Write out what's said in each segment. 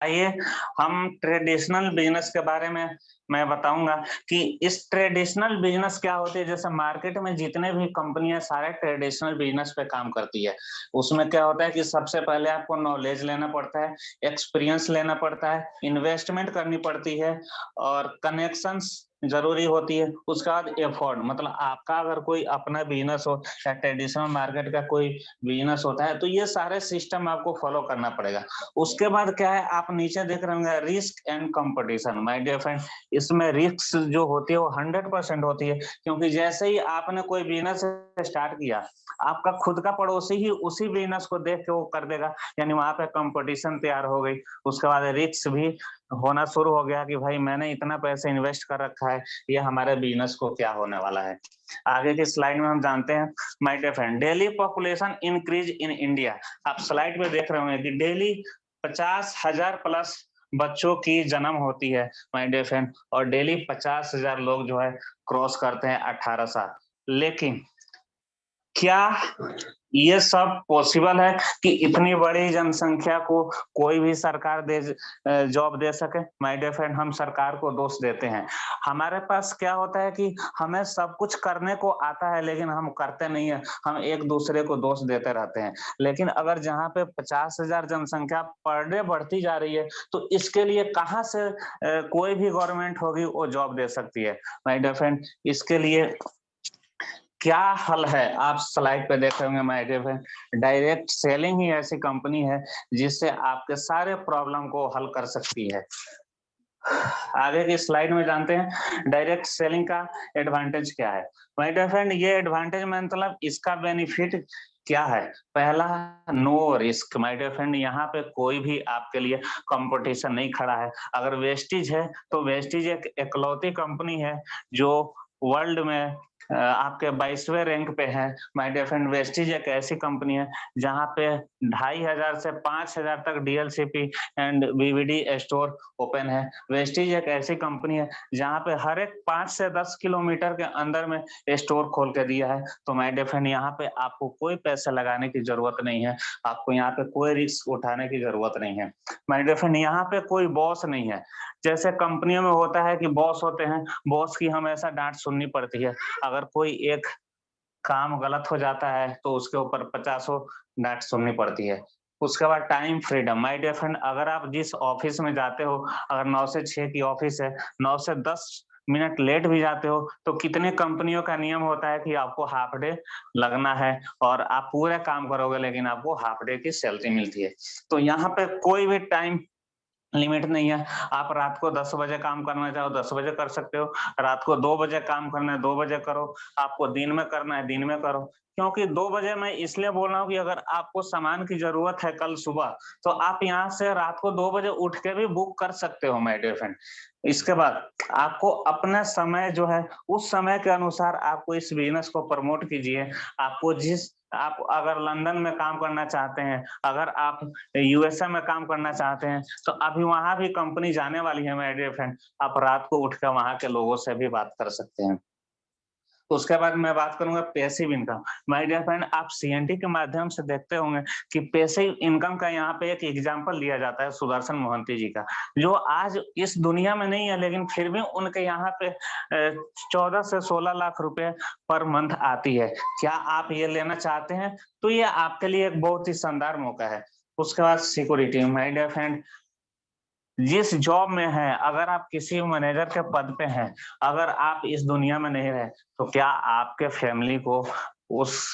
आइए हम traditional business के बारे में मैं बताऊंगा कि इस ट्रेडिशनल बिजनेस क्या होती है। जैसे मार्केट में जितने भी कंपनियां सारे ट्रेडिशनल बिजनेस पे काम करती है, उसमें क्या होता है कि सबसे पहले आपको नॉलेज लेना पड़ता है, एक्सपीरियंस लेना पड़ता है, इन्वेस्टमेंट करनी पड़ती है और कनेक्शंस जरूरी होती है। उसके बाद एफर्ट, मतलब आपका अगर कोई अपना बिजनेस हो या ट्रेडिशनल मार्केट का कोई बिजनेस होता है तो ये सारे सिस्टम आपको फॉलो करना पड़ेगा। उसके बाद क्या है, आप नीचे देख रहे होंगे risk and competition. My dear friend, इसमें रिस्क जो होती है वो 100% होती है, क्योंकि जैसे ही आपने कोई बिजनेस स्टार्ट किया, आपका खुद का पड़ोसी ही उसी बिजनेस को देख के वो कर देगा, यानी वहां पे कंपटीशन तैयार हो गई। उसके बाद रिस्क भी होना शुरू हो गया कि भाई मैंने इतना पैसे इन्वेस्ट कर रखा है, ये हमारे बिजनेस को क्या होने वाला है। आगे की स्लाइड में हम जानते हैं my dear friend, daily population increase in India. आप स्लाइड पे देख रहे होंगे कि डेली 50,000 प्लस बच्चों की जन्म होती है माय डियर फ्रेंड, और डेली 50,000 लोग जो है क्रॉस करते हैं 18 साल। लेकिन क्या ये सब पॉसिबल है कि इतनी बड़ी जनसंख्या को कोई भी सरकार जॉब दे सके? माय डियर फ्रेंड, हम सरकार को दोष देते हैं। हमारे पास क्या होता है कि हमें सब कुछ करने को आता है लेकिन हम करते नहीं है, हम एक दूसरे को दोष देते रहते हैं। लेकिन अगर जहाँ पे 50,000 जनसंख्या पर डे बढ़ती जा रही है तो इसके लिए कहाँ से कोई भी गवर्नमेंट होगी वो जॉब दे सकती है? माय डियर फ्रेंड, इसके लिए क्या हल है? आप स्लाइड पे देख रहे होंगे my dear friend, direct selling ही ऐसी कंपनी है जिससे आपके सारे प्रॉब्लम को हल कर सकती है। आगे की स्लाइड में जानते हैं डायरेक्ट सेलिंग का एडवांटेज क्या है। माय डियर फ्रेंड, ये एडवांटेज मतलब इसका बेनिफिट क्या है? पहला, no risk. My dear friend, यहाँ पे कोई भी आपके लिए कंपटीशन नहीं खड़ा है। अगर वेस्टीज है तो वेस्टीज एक इकलौती कंपनी है जो वर्ल्ड में आपके 22वें रैंक पे है। माय डियर फ्रेंड, वेस्टीज एक ऐसी कंपनी है जहाँ पे 2,500 से 5,000 तक डीएलसीपी एंड वीवीडी स्टोर ओपन है। वेस्टीज एक ऐसी कंपनी है जहाँ पे हर एक 5 से 10 किलोमीटर के अंदर में स्टोर खोल के दिया है। तो माय डियर फ्रेंड, यहाँ पे आपको कोई पैसा लगाने की जरूरत नहीं है, आपको यहाँ पे कोई रिस्क उठाने की जरूरत नहीं है। माय डियर फ्रेंड, यहाँ पे कोई बॉस नहीं है। जैसे कंपनियों में होता है कि बॉस होते हैं, बॉस की हमेशा डांट सुननी पड़ती है। अगर कोई एक काम गलत हो जाता है तो उसके ऊपर 50 डांट सुननी पड़ती है। उसके बाद time freedom. My dear friend, अगर आप जिस ऑफिस में जाते हो, अगर 9 से 6 की ऑफिस है, 9 से 10 मिनट लेट भी जाते हो तो कितने कंपनियों का नियम होता है कि आपको हाफ डे लगना है और आप पूरे काम करोगे लेकिन आपको हाफ डे की सैलरी मिलती है। तो यहाँ पे कोई भी टाइम लिमिट नहीं है। आप रात को 10 बजे काम करना चाहो 10 बजे कर सकते हो, रात को 2 बजे काम करना है 2 बजे करो, आपको दिन में करना है दिन में करो। क्योंकि 2 बजे मैं इसलिए बोल रहा हूँ कि अगर आपको सामान की जरूरत है कल सुबह, तो आप यहाँ से रात को 2 बजे उठ के भी बुक कर सकते हो माय डियर फ्रेंड। इसके बाद आपको अपना समय जो है उस समय के अनुसार आपको इस बिजनेस को प्रमोट कीजिए। आपको जिस आप अगर लंदन में काम करना चाहते हैं, अगर आप यूएसए में काम करना चाहते हैं, तो अभी वहां भी कंपनी जाने वाली है माय डियर फ्रेंड। आप रात को उठ कर वहां के लोगों से भी बात कर सकते हैं। तो उसके बाद मैं बात करूंगा passive income. My dear friend, आप सीएनटी के माध्यम से देखते होंगे कि पैसिव इनकम का यहाँ पे एक एग्जांपल लिया जाता है सुदर्शन मोहंती जी का, जो आज इस दुनिया में नहीं है लेकिन फिर भी उनके यहाँ पे 14 से 16 लाख रुपए पर मंथ आती है। क्या आप ये लेना चाहते हैं? तो ये आपके लिए एक बहुत ही शानदार मौका है। उसके बाद सिक्योरिटी। माय डियर फ्रेंड, जिस जॉब में है, अगर आप किसी मैनेजर के पद पे हैं, अगर आप इस दुनिया में नहीं रहे, तो क्या आपके फैमिली को उस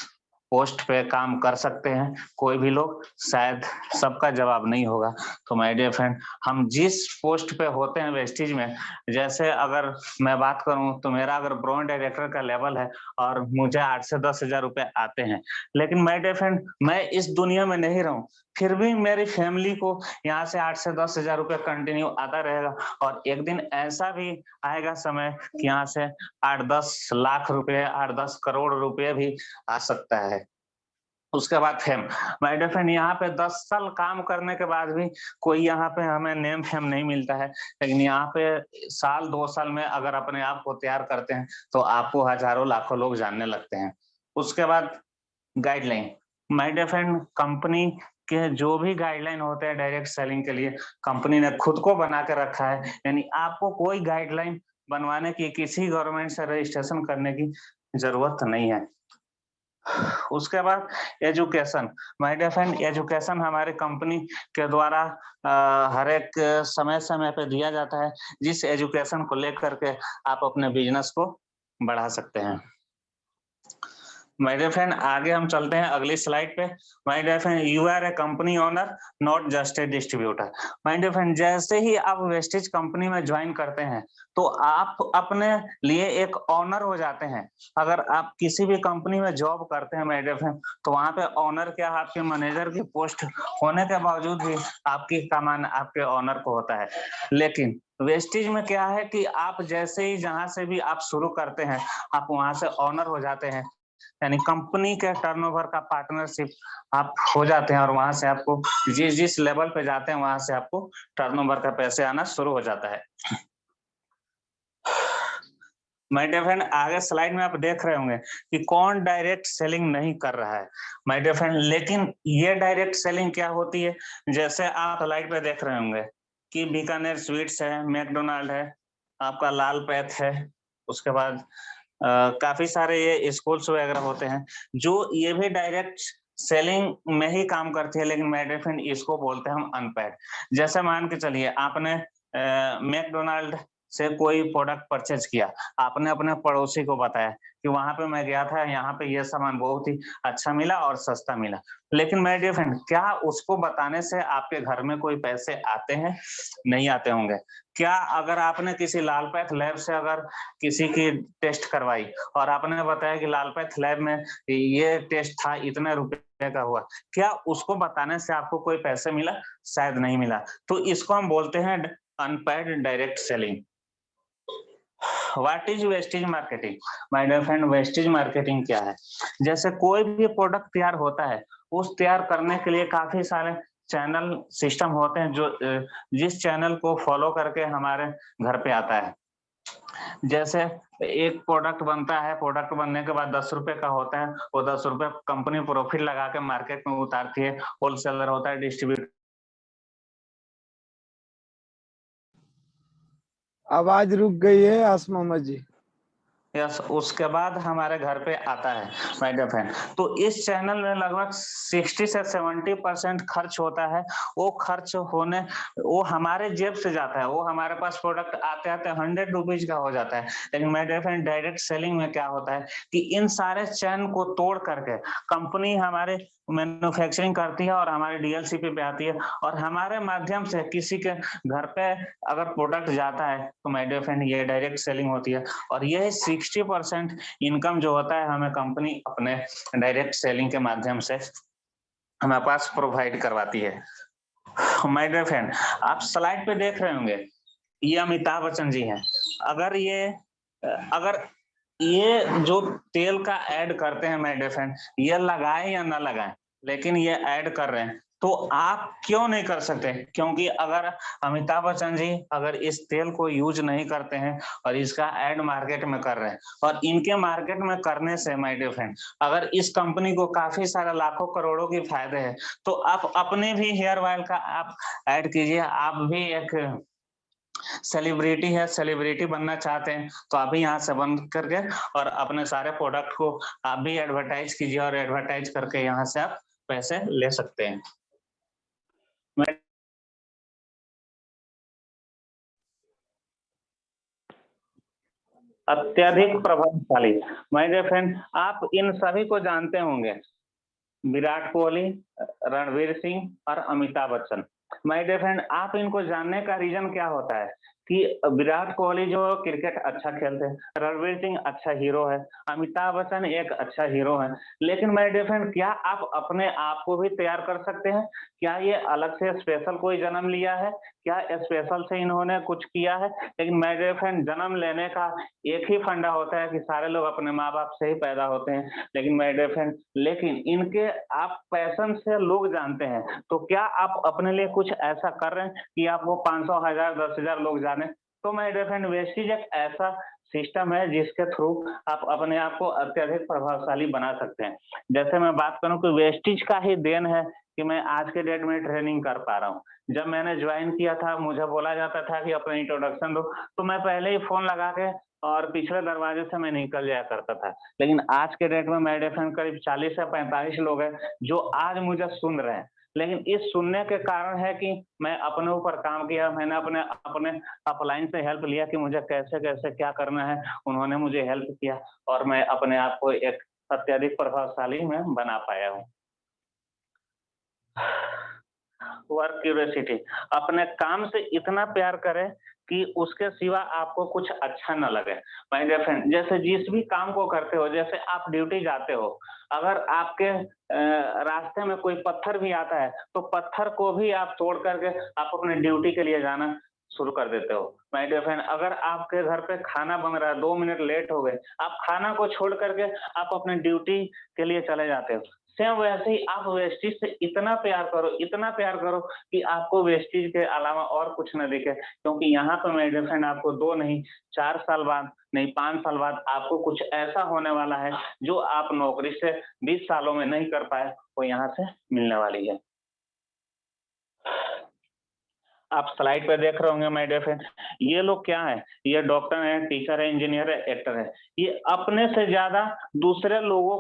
पोस्ट पे काम कर सकते हैं कोई भी लोग? शायद सबका जवाब नहीं होगा। तो माय डियर फ्रेंड, हम जिस पोस्ट पे होते हैं वेस्टीज में, जैसे अगर मैं बात करूं तो मेरा अगर ब्रांड डायरेक्टर का लेवल है और मुझे 8 से 10,000 रुपए आते हैं, लेकिन माय डियर फ्रेंड मैं इस दुनिया में नहीं रहूं, फिर भी मेरी फैमिली को यहाँ से 8 से 10,000 रुपए कंटिन्यू आता रहेगा। और एक दिन ऐसा भी आएगा समय कि यहाँ से 8-10 लाख रुपए, 8-10 करोड़ रुपए भी आ सकता है। उसके बाद फेम। माय डियर फ्रेंड, यहाँ पे 10 साल काम करने के बाद भी कोई यहाँ पे हमें नेम फेम नहीं मिलता है, लेकिन यहाँ पे साल 2 साल में अगर अपने आप को तैयार करते हैं तो आपको हजारों लाखों लोग जानने लगते हैं। उसके बाद guideline. My dear friend, company के जो भी गाइडलाइन होते हैं डायरेक्ट सेलिंग के लिए कंपनी ने खुद को बना के रखा है, यानी आपको कोई गाइडलाइन बनवाने की, किसी गवर्नमेंट से रजिस्ट्रेशन करने की ज़रूरत नहीं है। उसके बाद education, my dear friend, education हमारे कंपनी के द्वारा हर एक समय-समय पे दिया जाता है, जिस एजुकेशन को लेकर के आप अपने बिज़नेस को बढ़ा सकते हैं। माय डियर फ्रेंड, आगे हम चलते हैं अगली स्लाइड पे। My dear friend, you are a company owner, not just a distributor. My dear friend, जैसे ही आप वेस्टेज कंपनी में ज्वाइन करते हैं, तो आप अपने लिए एक ओनर हो जाते हैं। अगर आप किसी भी कंपनी में जॉब करते हैं माय डियर फ्रेंड, तो वहाँ पे ओनर क्या, आपके मैनेजर की पोस्ट होने के बावजूद भी आपकी कमान आपके ओनर को होता है। लेकिन वेस्टेज में क्या है कि आप जैसे ही जहाँ से भी आप शुरू करते हैं, आप वहाँ से ओनर हो जाते हैं। यानी कंपनी के टर्नओवर का पार्टनरशिप आप हो जाते हैं और वहां से आपको जिस जिस लेवल पे जाते हैं वहां से आपको टर्नओवर का पैसे आना शुरू हो जाता है। माय डियर फ्रेंड, आगे स्लाइड में आप देख रहे होंगे कि कौन डायरेक्ट सेलिंग नहीं कर रहा है माय डियर फ्रेंड, लेकिन ये डायरेक्ट सेलिंग क्या होती है, जैसे आप स्लाइड पे देख रहे होंगे कि बीकानेर स्वीट्स है, मैकडोनाल्ड है, आपका लाल पैथ है, उसके बाद काफ़ी सारे ये स्कूल्स वगैरह होते हैं, जो ये भी डायरेक्ट सेलिंग में ही काम करती है, लेकिन माय डियर फ्रेंड इसको बोलते हैं हम अनपेड। जैसे मान के चलिए आपने मैकडोनाल्ड से कोई प्रोडक्ट परचेज़ किया, आपने अपने पड़ोसी को बताया कि वहाँ पे मैं गया था, यहाँ पे ये सामान बहुत ही अच्छा मिला और सस्ता मिला। लेकिन माय डियर फ्रेंड, क्या उसको बताने से आपके घर में कोई पैसे आते हैं? नहीं आते होंगे। क्या अगर आपने किसी लाल पैथ लैब से अगर किसी की टेस्ट करवाई और आपने बताया कि लालपैथ लैब में ये टेस्ट था, इतने रुपए का हुआ, क्या उसको बताने से आपको कोई पैसे मिला? शायद नहीं मिला। तो इसको हम बोलते हैं unpaid direct selling. What is wastage marketing? My dear friend, wastage marketing क्या है? जैसे कोई भी प्रोडक्ट तैयार होता है, उस तैयार करने के लिए काफी सारे चैनल सिस्टम होते हैं, जो जिस चैनल को फॉलो करके हमारे घर पे आता है। जैसे एक प्रोडक्ट बनता है, प्रोडक्ट बनने के बाद 10 रुपए का होता है, वो 10 रुपए कंपनी प्रॉफिट लगा के मार्केट में उतारती है, होलसेलर होता है, डिस्ट्रीब्यूटर। आवाज रुक गई है आसमामा जी। यस, उसके बाद हमारे घर पे आता है माय डियर फ्रेंड। तो इस चैनल में लगभग 60 से 70% खर्च होता है। वो खर्च होने, वो हमारे जेब से जाता है, वो हमारे पास प्रोडक्ट आते आते 100 रुपीज का हो जाता है। लेकिन my dear friend, direct selling में क्या होता है कि इन सारे चैन को तोड़ करके कंपनी हमारे मैन्युफैक्चरिंग करती है और हमारे डीएलसीपी पे आती है, और हमारे माध्यम से किसी के घर पे अगर प्रोडक्ट जाता है, तो माय डियर फ्रेंड ये डायरेक्ट सेलिंग होती है। और ये 60% इनकम जो होता है हमें कंपनी अपने डायरेक्ट सेलिंग के माध्यम से हमारे पास प्रोवाइड करवाती है। माय डियर फ्रेंड, आप स्लाइड पे देख रहे होंगे, ये अमिताभ बच्चन जी हैं। अगर ये जो तेल का ऐड करते हैं माय डियर फ्रेंड, ये लगाएं या ना लगाएं, लेकिन ये ऐड कर रहे हैं, तो आप क्यों नहीं कर सकते? क्योंकि अगर अमिताभ बच्चन जी अगर इस तेल को यूज नहीं करते हैं और इसका ऐड मार्केट में कर रहे हैं, और इनके मार्केट में करने से माय डियर फ्रेंड, अगर इस कंपनी को काफी सारा लाखों करोड़ों की फायदे है, तो आप अपने भी हेयर ऑयल का आप ऐड कीजिए। आप भी एक सेलिब्रिटी है, सेलिब्रिटी बनना चाहते हैं, तो आप भी यहाँ से बन करके और अपने सारे प्रोडक्ट को आप भी एडवर्टाइज कीजिए, और एडवर्टाइज करके यहाँ से आप पैसे ले सकते हैं। अत्यधिक प्रभावशाली, माय डियर फ्रेंड, आप इन सभी को जानते होंगे, विराट कोहली, रणवीर सिंह और Amitabh Bachchan. My dear friend, आप इनको जानने का रीजन क्या होता है कि विराट कोहली जो क्रिकेट अच्छा खेलते हैं, रणवीर सिंह अच्छा हीरो है, अमिताभ बच्चन एक अच्छा हीरो है। लेकिन माय डियर फ्रेंड, क्या आप अपने आप को भी तैयार कर सकते हैं? क्या ये अलग से स्पेशल कोई जन्म लिया है? क्या स्पेशल से इन्होंने कुछ किया है? लेकिन माय डियर फ्रेंड, जन्म लेने का एक ही फंडा होता है कि सारे लोग अपने माँ बाप से ही पैदा होते हैं। लेकिन माय डियर फ्रेंड, लेकिन इनके आप पैशन से लोग जानते हैं, तो क्या आप अपने लिए कुछ ऐसा कर रहे हैं कि आपको 500, 1000, 10,000 लोग जाने? तो माय डियर फ्रेंड, वेस्टेज एक ऐसा सिस्टम है जिसके थ्रू आप अपने आप को अत्यधिक प्रभावशाली बना सकते हैं। जैसे मैं बात करूँ कि वेस्टीज का ही देन है कि मैं आज के डेट में ट्रेनिंग कर पा रहा हूँ। जब मैंने जॉइन किया था, मुझे बोला जाता था कि अपना इंट्रोडक्शन दो, तो मैं पहले ही फ़ोन लगा के और पिछले दरवाजे से मैं निकल जाया करता था। लेकिन आज के डेट में मेरे फ्रेंड करीब 40 से 45 लोग हैं, जो आज मुझे सुन रहे हैं। लेकिन इस सुनने के कारण है कि मैं अपने ऊपर काम किया, मैंने अपने अपने अपलाइन से हेल्प लिया कि मुझे कैसे-कैसे क्या करना है, उन्होंने मुझे हेल्प किया और मैं अपने आप को एक अत्यधिक प्रभावशाली मैं बना पाया हूँ। वर्क क्यूरियोसिटी, अपने काम से इतना प्यार करें कि उसके सिवा आपको कुछ अच्छा ना लगे। माय डियर फ्रेंड, जैसे जिस भी काम को करते हो, जैसे आप ड्यूटी जाते हो, अगर आपके रास्ते में कोई पत्थर भी आता है, तो पत्थर को भी आप तोड़ कर के आप अपने ड्यूटी के लिए जाना शुरू कर देते हो। माय डियर फ्रेंड, अगर आपके घर पे खाना बन रहा है, 2 मिनट लेट हो गए, आप खाना को छोड़ कर के आप अपने ड्यूटी के लिए चले जाते हो। सेम वैसे ही आप वेस्टीज से इतना प्यार करो कि आपको वेस्टीज के अलावा और कुछ ना दिखे, क्योंकि यहाँ पे मेरे डियर फ्रेंड आपको 2 नहीं 4 साल बाद, नहीं 5 साल बाद आपको कुछ ऐसा होने वाला है, जो आप नौकरी से 20 सालों में नहीं कर पाए, वो यहाँ से मिलने वाली है। आप स्लाइड पे देख रहे होंगे माय डियर फ्रेंड, ये लोग क्या है? ये डॉक्टर हैं, टीचर है, इंजीनियर है, एक्टर है। ये अपने से ज़्यादा दूसरे लोगों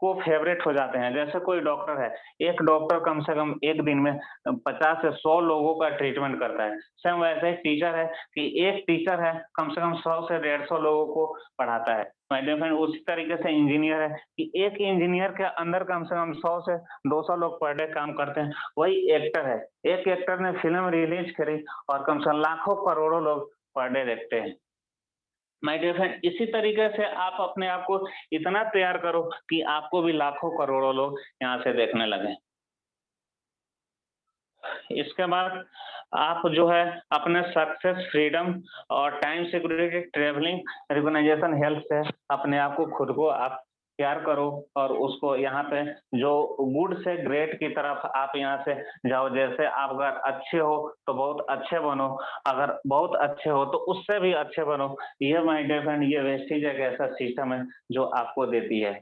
को फेवरेट हो जाते हैं। जैसे कोई डॉक्टर है, एक डॉक्टर कम से कम एक दिन में 50 से 100 लोगों का ट्रीटमेंट करता है। सेम वैसे ही टीचर है कि एक टीचर है, कम से कम 100 से 150 लोगों को पढ़ाता है। माय डियर फ्रेंड, उसी तरीके से इंजीनियर है कि एक इंजीनियर के अंदर कम से कम 100 से 200 लोग पर डे काम करते हैं। वही एक्टर है, एक एक्टर ने फ़िल्म रिलीज़ करी और कम से कम लाखों करोड़ों लोग पर डे देखते हैं। माय डियर फ्रेंड, इसी तरीके से आप अपने आप को इतना तैयार करो कि आपको भी लाखों करोड़ों लोग यहाँ से देखने लगें। इसके बाद आप जो है अपने सक्सेस, फ्रीडम और time security, travelling, recognization, health से अपने आप को खुद को आप प्यार करो और उसको यहाँ पे जो गुड से ग्रेट की तरफ आप यहाँ से जाओ। जैसे आप अगर अच्छे हो तो बहुत अच्छे बनो, अगर बहुत अच्छे हो तो उससे भी अच्छे बनो। ये माय डियर फ्रेंड, ये वेस्टीज एक ऐसा सिस्टम है जो आपको देती है।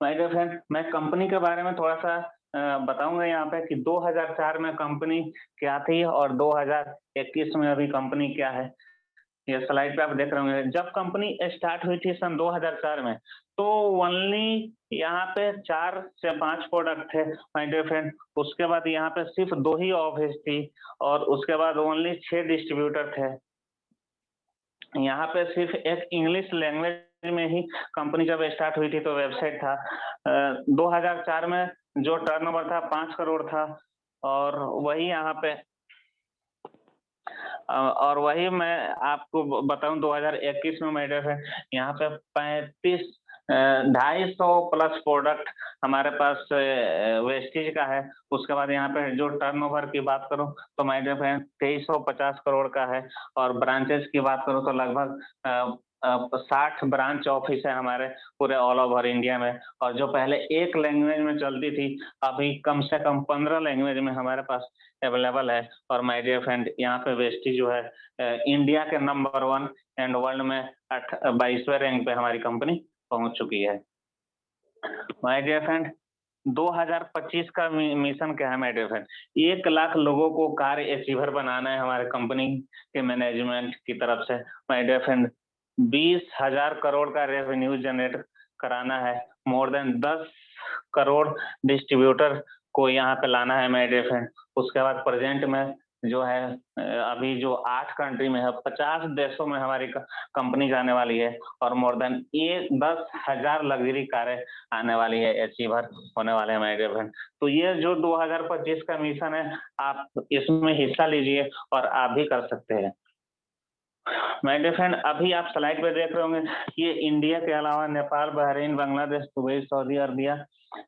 माय डियर फ्रेंड, मैं कंपनी के बारे में थोड़ा-सा बताऊँगा यहाँ पे कि 2004 में कंपनी क्या थी और 2021 में अभी कंपनी क्या है। ये स्लाइड पे आप देख रहे होंगे। जब कंपनी स्टार्ट हुई थी सन 2004 में, तो ओनली यहाँ पे 4 से 5 प्रोडक्ट थे माय डियर फ्रेंड। उसके बाद यहाँ पे सिर्फ़ 2 ही ऑफ़िस थी और उसके बाद ओनली 6 डिस्ट्रीब्यूटर थे। यहाँ पे सिर्फ़ एक इंग्लिश लैंग्वेज में ही कंपनी जब स्टार्ट हुई थी तो वेबसाइट था। 2004 में जो टर्नओवर था 5 करोड़ था और वही यहाँ पे और वही मैं आपको बताऊँ 2021 में मेरे है यहाँ पे 35 250 प्लस प्रोडक्ट हमारे पास वेस्टीज का है। उसके बाद यहाँ पे जो टर्नओवर की बात करूँ तो मेरे है 2350 करोड़ का है और ब्रांचेस की बात करूँ तो लगभग 60 ब्रांच ऑफिस है हमारे पूरे ऑल ओवर इंडिया में और जो पहले एक लैंग्वेज में चलती थी, अभी कम से कम 15 लैंग्वेज में हमारे पास अवेलेबल है। और माय डियर फ्रेंड, यहाँ पे वेस्टीज जो है इंडिया के नंबर 1 एंड वर्ल्ड में 22वें रैंक पे हमारी कंपनी पहुँच चुकी है। माय डियर फ्रेंड, 2025 का मिशन क्या है माय डियर फ्रेंड? 1 लाख लोगों को कार्य अचीवर बनाना है हमारे कंपनी के मैनेजमेंट की तरफ से। माय डियर फ्रेंड, 20,000 करोड़ का रेवेन्यू जनरेट कराना है। मोर देन 10 करोड़ डिस्ट्रीब्यूटर को यहाँ पे लाना है माय डियर फ्रेंड। उसके बाद प्रेज़ेंट में जो है अभी जो 8 कंट्री में है, 50 देशों में हमारी कंपनी जाने वाली है और मोर देन ये 10,000 लग्ज़री कारें आने वाली है, अचीवर होने वाले हैं माय डियर फ्रेंड। तो ये जो 2025 का मिशन है, आप इसमें हिस्सा लीजिए और आप भी कर सकते हैं। माय डियर फ्रेंड, अभी आप स्लाइड पे देख रहे होंगे, ये इंडिया के अलावा Nepal, Bahrain, Bangladesh, Dubai, Saudi Arabia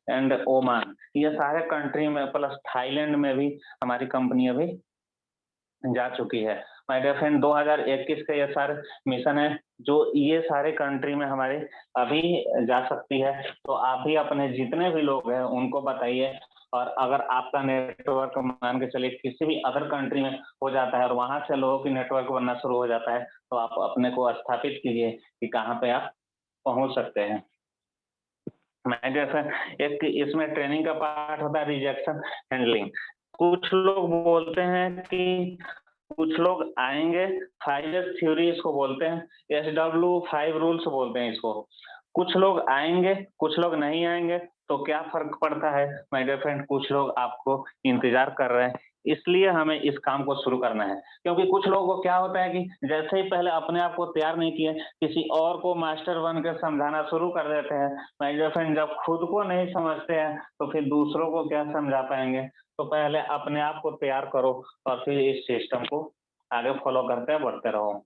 and Oman, ये सारे कंट्री में प्लस थाईलैंड में भी हमारी कंपनी अभी जा चुकी है। माय डियर फ्रेंड, 2021 का ये सारे मिशन है, जो ये सारे कंट्री में हमारे अभी जा सकती है। तो आप भी अपने जितने भी लोग हैं, उनको बताइए और अगर आपका नेटवर्क मान के चलिए किसी भी अदर कंट्री में हो जाता है और वहां से लोगों की नेटवर्क बनना शुरू हो जाता है, तो आप अपने को स्थापित कीजिए कि कहाँ पे आप पहुंच सकते हैं। मैं जैसे एक इसमें ट्रेनिंग का पार्ट होता है रिजेक्शन हैंडलिंग। कुछ लोग बोलते हैं कि कुछ लोग आएंगे, 5 थ्योरी इसको बोलते हैं, SW 5 रूल्स बोलते हैं इसको। कुछ लोग आएंगे, कुछ लोग नहीं आएंगे, तो क्या फर्क पड़ता है माय डियर फ्रेंड, कुछ लोग आपको इंतजार कर रहे हैं, इसलिए हमें इस काम को शुरू करना है। क्योंकि कुछ लोगों को क्या होता है कि जैसे ही पहले अपने आप को तैयार नहीं किए, किसी और को मास्टर बन के समझाना शुरू कर देते हैं। माय डियर फ्रेंड, जब खुद को नहीं समझते हैं तो फिर दूसरों को क्या समझा पाएंगे। तो पहले अपने आप को तैयार करो और फिर इस सिस्टम को आगे फॉलो करते बढ़ते रहो।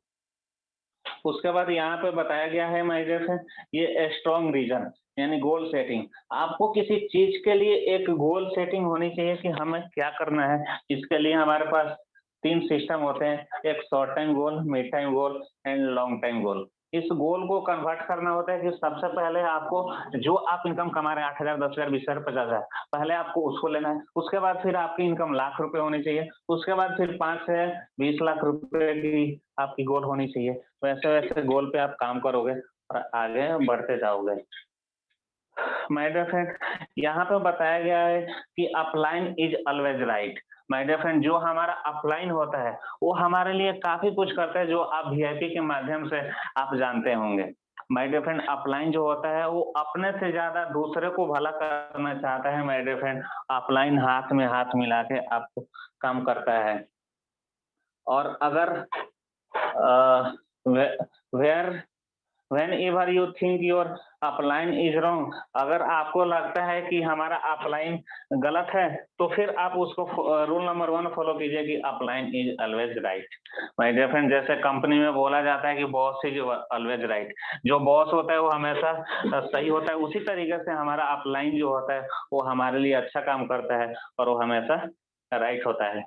उसके बाद यहाँ पे बताया गया है माय डियर फ्रेंड, ये स्ट्रॉन्ग रीजन यानी गोल सेटिंग। आपको किसी चीज के लिए एक गोल सेटिंग होनी चाहिए कि हमें क्या करना है। इसके लिए हमारे पास 3 सिस्टम होते हैं, एक short time goal, mid time goal and long time goal. इस गोल को कन्वर्ट करना होता है कि सबसे पहले आपको जो आप इनकम कमा रहे हैं 8,000, 10,000, 20,000, 50,000, पहले आपको उसको लेना है। उसके बाद फिर आपकी इनकम लाख रुपए होनी चाहिए। उसके बाद फिर 5 से 20 लाख रुपए की आपकी गोल होनी चाहिए। वैसे-वैसे गोल पे आप काम करोगे और आगे बढ़ते जाओगे। माय डियर फ्रेंड, यहाँ पे बताया गया है कि upline is always right. My dear friend, जो हमारा अपलाइन होता है वो हमारे लिए काफी कुछ करता है, जो आप वीआईपी के माध्यम से आप जानते होंगे। माय डियर फ्रेंड, अपलाइन जो होता है वो अपने से ज्यादा दूसरे को भला करना चाहता है। माय डियर फ्रेंड, अपलाइन हाथ में हाथ मिला के आपको काम करता है। और अगर where whenever you think your upline is wrong, अगर आपको लगता है कि हमारा अपलाइन गलत है, तो फिर आप उसको रूल नंबर 1 फॉलो कीजिए कि upline is always right. My dear friend, जैसे कंपनी में बोला जाता है कि बॉस इज ऑलवेज राइट, जो बॉस होता है वो हमेशा सही होता है, उसी तरीके से हमारा अपलाइन जो होता है वो हमारे लिए अच्छा काम करता है और वो हमेशा राइट होता है।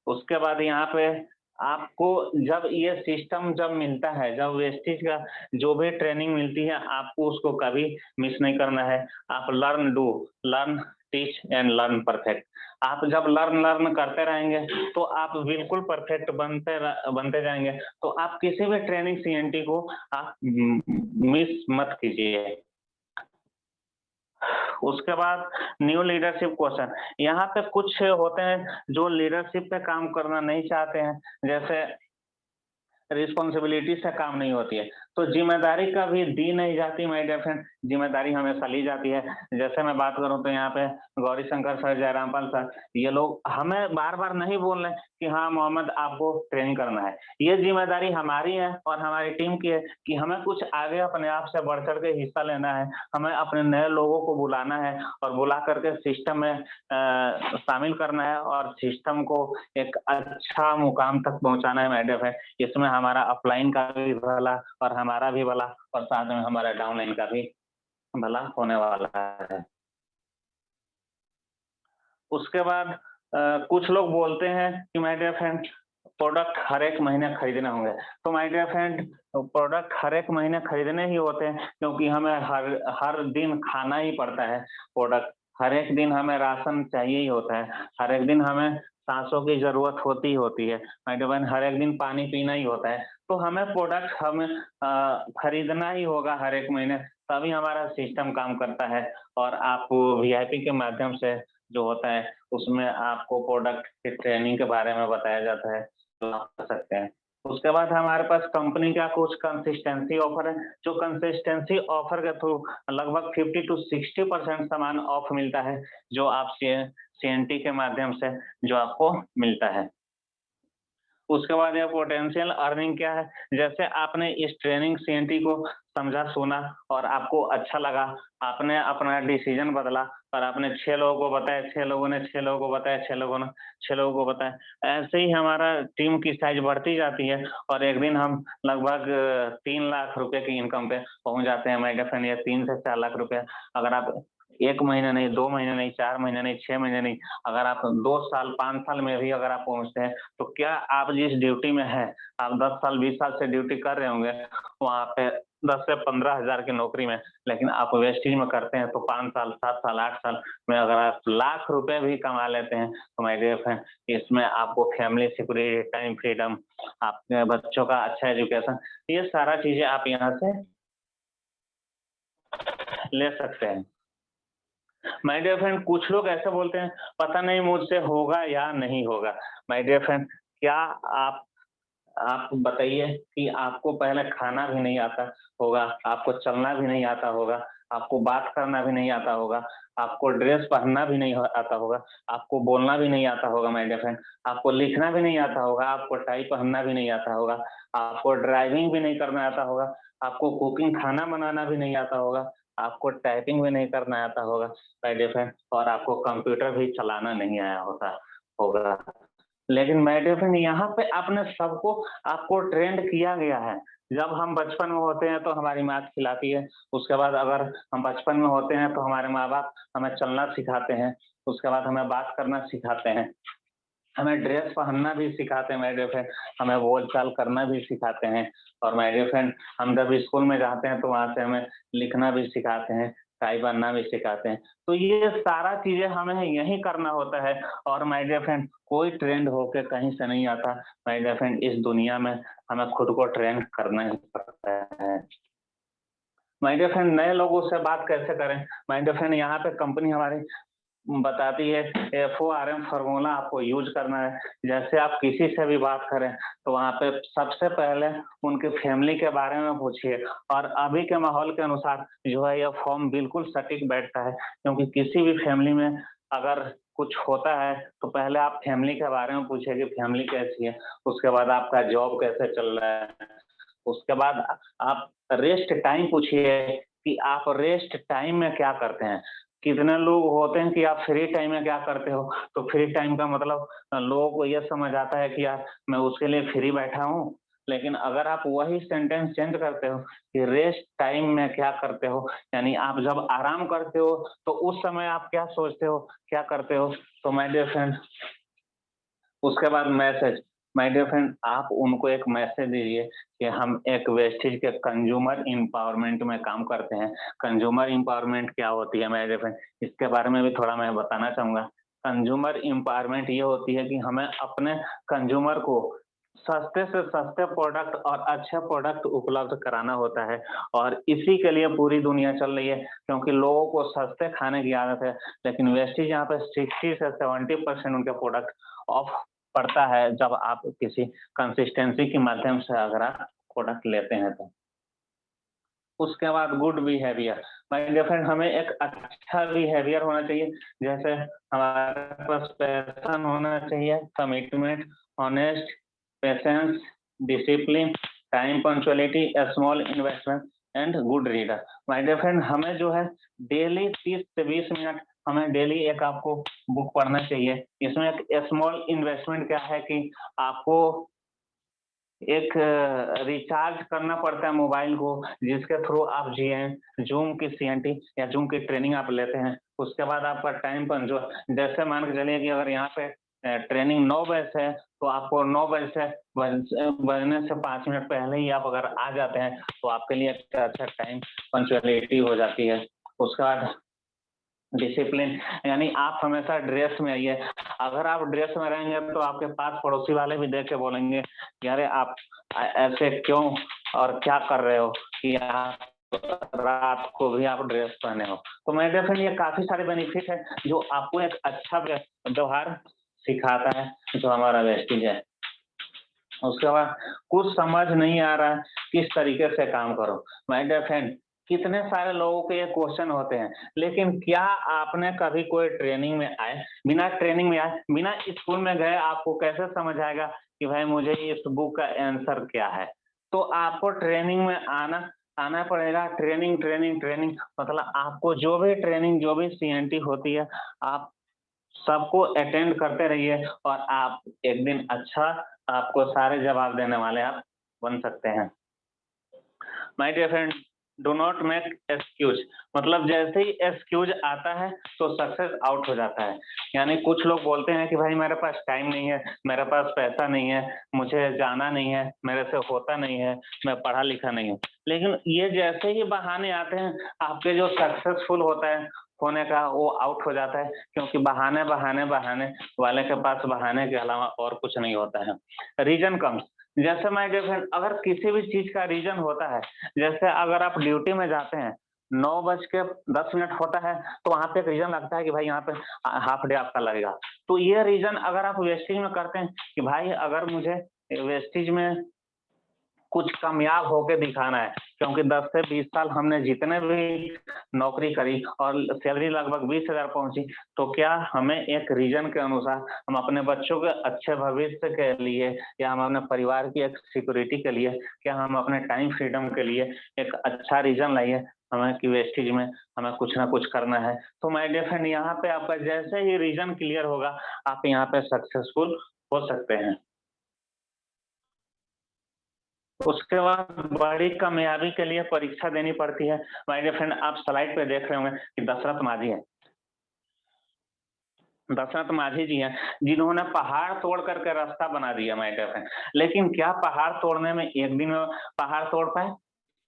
उसके बाद यहाँ पे आपको जब ये सिस्टम जब मिलता है, जब वेस्टेज का जो भी ट्रेनिंग मिलती है, आपको उसको कभी मिस नहीं करना है। आप learn do, learn teach and learn perfect. आप जब लर्न लर्न करते रहेंगे तो आप बिल्कुल परफेक्ट बनते जाएंगे। तो आप किसी भी ट्रेनिंग सीएनटी को आप मिस मत कीजिए। उसके बाद न्यू लीडरशिप क्वेश्चन, यहाँ पे कुछ होते हैं जो लीडरशिप पे काम करना नहीं चाहते हैं, जैसे रिस्पॉन्सिबिलिटी से काम नहीं होती है, तो जिम्मेदारी कभी दी नहीं जाती माय डियर फ्रेंड, जिम्मेदारी हमेशा ली जाती है। जैसे मैं बात करूं तो यहाँ पे गौरी शंकर सर, जयरामपाल सर, ये लोग हमें बार बार नहीं बोल रहे कि हाँ मोहम्मद आपको ट्रेनिंग करना है। ये जिम्मेदारी हमारी है और हमारी टीम की है कि हमें कुछ आगे अपने आप से बढ़ चढ़ के हिस्सा लेना है। हमें अपने नए लोगों को बुलाना है और बुला करके सिस्टम में शामिल करना है और सिस्टम को एक अच्छा मुकाम तक पहुंचाना है माय डियर फ्रेंड। इसमें हमारा अपलाइन का भी भला और हमारा भी भला और साथ में हमारा डाउनलाइन का भी भला होने वाला है। उसके बाद कुछ लोग बोलते हैं कि माय डियर फ्रेंड प्रोडक्ट हर एक महीने खरीदने होंगे। तो माय डियर फ्रेंड, प्रोडक्ट हर एक महीने खरीदने ही होते हैं, क्योंकि हमें हर हर दिन खाना ही पड़ता है प्रोडक्ट। हर एक दिन हमें राशन चाहिए ही होता है, हर एक दिन हमें सांसों की जरूरत होती ही होती है। माय डियर फ्रेंड, हर एक दिन पानी पीना ही होता है। तो हमें प्रोडक्ट हमें खरीदना ही होगा हर एक महीने, तभी हमारा सिस्टम काम करता है। और आप वीआईपी के माध्यम से जो होता है उसमें आपको प्रोडक्ट की ट्रेनिंग के बारे में बताया जाता है, तो आप कर सकते हैं। उसके बाद हमारे पास कंपनी का कुछ कंसिस्टेंसी ऑफर है, जो कंसिस्टेंसी ऑफर के थ्रू लगभग 50 टू 60% सामान ऑफ मिलता है, जो आप सीएनटी के माध्यम से जो आपको मिलता है। उसके बाद ये पोटेंशियल अर्निंग क्या है, जैसे आपने इस ट्रेनिंग सीएनटी को समझा सुना और आपको अच्छा लगा, आपने अपना डिसीजन बदला और आपने 6 लोगों को बताया, 6 लोगों ने 6 लोगों को बताया, 6 लोगों ने 6 लोगों को बताया। ऐसे ही हमारा टीम की साइज बढ़ती जाती है और एक दिन हम लगभग 3 लाख रुपए की इनकम पे पहुंच जाते हैं। माय डियर फ्रेंड, ये 3 से 4 लाख रुपए अगर आप 1 महीना नहीं, 2 महीने नहीं, 4 महीने नहीं, 6 महीने नहीं, अगर आप 2 साल, 5 साल में भी अगर आप पहुंचते हैं, तो क्या आप जिस ड्यूटी में हैं, आप 10 साल, 20 साल से ड्यूटी कर रहे होंगे, वहाँ पे 10 से 15,000 की नौकरी में, लेकिन आप वेस्टेज में करते हैं तो 5 साल, 7 साल, 8 साल में अगर आप लाख रुपए भी कमा लेते हैं, तो माय डियर फ्रेंड, इसमें आपको फैमिली सिक्योरिटी, टाइम फ्रीडम, आपके बच्चों का अच्छा एजुकेशन, ये सारा चीज़ें आप यहाँ से ले सकते हैं। माय डियर फ्रेंड, कुछ लोग ऐसे बोलते हैं, पता नहीं मुझसे होगा या नहीं होगा। माय डियर फ्रेंड, क्या आप बताइए कि आपको पहले खाना भी नहीं आता होगा, आपको चलना भी नहीं आता होगा, आपको बात करना भी नहीं आता होगा, आपको ड्रेस पहनना भी नहीं आता होगा, आपको बोलना भी नहीं आता होगा माय डियर फ्रेंड, आपको लिखना भी नहीं आता होगा, आपको टाई पहनना भी नहीं आता होगा, आपको ड्राइविंग भी नहीं करना आता होगा, आपको कुकिंग खाना बनाना भी नहीं आता होगा, आपको टाइपिंग भी नहीं करना आता होगा माय डियर फ्रेंड, और आपको कंप्यूटर भी चलाना नहीं आया होगा। लेकिन माय डियर फ्रेंड, यहाँ पे आपने सबको आपको ट्रेंड किया गया है। जब हम बचपन में होते हैं तो हमारी माँ खिलाती है, उसके बाद अगर हम बचपन में होते हैं तो हमारे माँ-बाप हमें चलना सिखाते हैं, उसके बाद हमें बात करना सिखाते हैं, हमें ड्रेस पहनना भी सिखाते हैं माय डियर फ्रेंड, हमें बोल-चाल करना भी सिखाते हैं और माय डियर फ्रेंड, हम जब स्कूल में जाते हैं तो वहाँ से हमें लिखना भी सिखाते हैं, टाई बाँधना भी सिखाते हैं। तो ये सारा चीज़ें हमें यहीं करना होता है और माय डियर फ्रेंड, कोई ट्रेंड होके कहीं से नहीं आता। माय डियर फ्रेंड, इस दुनिया में हमें खुद को ट्रेंड करना ही पड़ता है। माय डियर फ्रेंड, नए लोगों से बात कैसे करें? माय डियर फ्रेंड, यहाँ पे कंपनी हमारी बताती है FORM फ़ॉर्मूला आपको यूज़ करना है। जैसे आप किसी से भी बात करें, तो वहाँ पे सबसे पहले उनकी फ़ैमिली के बारे में पूछिए और अभी के माहौल के अनुसार जो है ये फ़ॉर्म बिल्कुल सटीक बैठता है, क्योंकि किसी भी फ़ैमिली में अगर कुछ होता है, तो पहले आप फ़ैमिली के बारे में पूछिए कि फ़ैमिली कैसी है, उसके बाद आपका जॉब कैसे चल रहा है, उसके बाद आप रेस्ट टाइम पूछिए कि आप रेस्ट टाइम में क्या करते हैं? कितने लोग होते हैं कि आप फ्री टाइम में क्या करते हो? तो फ्री टाइम का मतलब लोगों को ये समझ आता है कि यार मैं उसके लिए फ्री बैठा हूँ। लेकिन अगर आप वही सेंटेंस चेंज करते हो कि रेस्ट टाइम में क्या करते हो? यानी आप जब आराम करते हो, तो उस समय आप क्या सोचते हो, क्या करते हो? तो माय डियर फ्रेंड, उसके बाद मैसेज, माय डियर फ्रेंड, आप उनको एक मैसेज दीजिए कि हम एक वेस्टेज के कंज्यूमर एम्पावरमेंट में काम करते हैं। कंज्यूमर एम्पावरमेंट क्या होती है माय डियर फ्रेंड? इसके बारे में भी थोड़ा मैं बताना चाहूँगा। कंज्यूमर एम्पावरमेंट ये होती है कि हमें अपने कंज्यूमर को सस्ते से सस्ते प्रोडक्ट और अच्छे प्रोडक्ट उपलब्ध कराना होता है और इसी के लिए पूरी दुनिया चल रही है, क्योंकि लोगों को सस्ते खाने की आदत है, लेकिन वेस्टेज यहाँ पे 60 से 70% उनके प्रोडक्ट ऑफ पड़ता है जब आप किसी कंसिस्टेंसी के माध्यम से अगर आप प्रोडक्ट लेते हैं तो। उसके बाद good behaviour, my dear friend, हमें एक अच्छा बिहेवियर होना चाहिए, जैसे हमारे पास पैशन होना चाहिए, commitment, honest, patience, discipline, time punctuality, small investment and good reader. My dear friend, हमें जो है डेली 30 से 20 मिनट हमें डेली एक आपको बुक पढ़ना चाहिए। इसमें एक स्मॉल इन्वेस्टमेंट क्या है कि आपको एक रिचार्ज करना पड़ता है मोबाइल को, जिसके थ्रू आप ज़ूम की सीएनटी या ज़ूम की ट्रेनिंग आप लेते हैं। उसके बाद आपका टाइम पर जो जैसे मान के चलिए कि अगर यहाँ पे ट्रेनिंग 9 बजे से है, तो आपको 9 बजे से बजने से 5 मिनट पहले ही आप अगर आ जाते हैं, तो आपके लिए एक अच्छा टाइम पंक्चुअलिटी हो जाती है। उसके बाद डिसिप्लिन, यानी आप हमेशा ड्रेस में आइए। अगर आप ड्रेस में रहेंगे तो आपके पास पड़ोसी वाले भी देख के बोलेंगे कि अरे आप ऐसे क्यों और क्या कर रहे हो कि आप रात को भी आप ड्रेस पहने हो। तो मेरे डेफिनेटली ये काफ़ी सारे बेनिफिट है जो आपको एक अच्छा व्यवहार सिखाता है, जो हमारा वेस्टेज है। उसके बाद कुछ समझ नहीं आ रहा है, किस तरीके से काम करो। माय डियर फ्रेंड, कितने सारे लोगों के ये क्वेश्चन होते हैं, लेकिन क्या आपने कभी कोई ट्रेनिंग में आए, बिना ट्रेनिंग में आए, बिना स्कूल में गए आपको कैसे समझ आएगा कि भाई मुझे इस बुक का आंसर क्या है? तो आपको ट्रेनिंग में आना आना पड़ेगा। ट्रेनिंग, ट्रेनिंग, ट्रेनिंग, मतलब आपको जो भी ट्रेनिंग, जो भी सीएनटी होती है, आप सबको अटेंड करते रहिए और आप एक दिन अच्छा आपको सारे जवाब देने वाले आप बन सकते हैं। My dear friend, do not make excuse, मतलब जैसे ही एक्सक्यूज आता है तो सक्सेस आउट हो जाता है। यानी कुछ लोग बोलते हैं कि भाई मेरे पास टाइम नहीं है, मेरे पास पैसा नहीं है, मुझे जाना नहीं है, मेरे से होता नहीं है, मैं पढ़ा लिखा नहीं हूँ। लेकिन ये जैसे ही बहाने आते हैं, आपके जो सक्सेसफुल होता है होने का वो आउट हो जाता है, क्योंकि बहाने बहाने बहाने वाले के पास बहाने के अलावा और कुछ नहीं होता है। रीजन कम्स, जैसे माय डियर फ्रेंड, अगर किसी भी चीज का रीजन होता है, जैसे अगर आप ड्यूटी में जाते हैं, 9:10 होता है, तो वहाँ पे एक रीज़न लगता है कि भाई यहाँ पे हाफ डे आपका लगेगा। तो ये रीज़न अगर आप वेस्टेज में करते हैं कि भाई अगर मुझे वेस्टेज में कुछ कामयाब होके दिखाना है, क्योंकि 10 से 20 साल हमने जितने भी नौकरी करी और सैलरी लगभग 20,000 पहुंची, तो क्या हमें एक रीजन के अनुसार हम अपने बच्चों के अच्छे भविष्य के लिए या हम अपने परिवार की एक सिक्योरिटी के लिए, क्या हम अपने टाइम फ्रीडम के लिए एक अच्छा रीजन लाइए हमें कि वेस्टेज में हमें कुछ ना कुछ करना है। तो माय डियर फ्रेंड, यहाँ पे आपका जैसे ही रीजन क्लियर होगा, आप यहाँ पे सक्सेसफुल हो सकते हैं। उसके बाद बड़ी कामयाबी के लिए परीक्षा देनी पड़ती है। माय डियर फ्रेंड, आप स्लाइड पे देख रहे होंगे कि दशरथ माझी है। दशरथ माझी जी हैं, जिन्होंने पहाड़ तोड़ करके रास्ता बना दिया माय डियर फ्रेंड। लेकिन क्या पहाड़ तोड़ने में एक दिन में पहाड़ तोड़ पाए?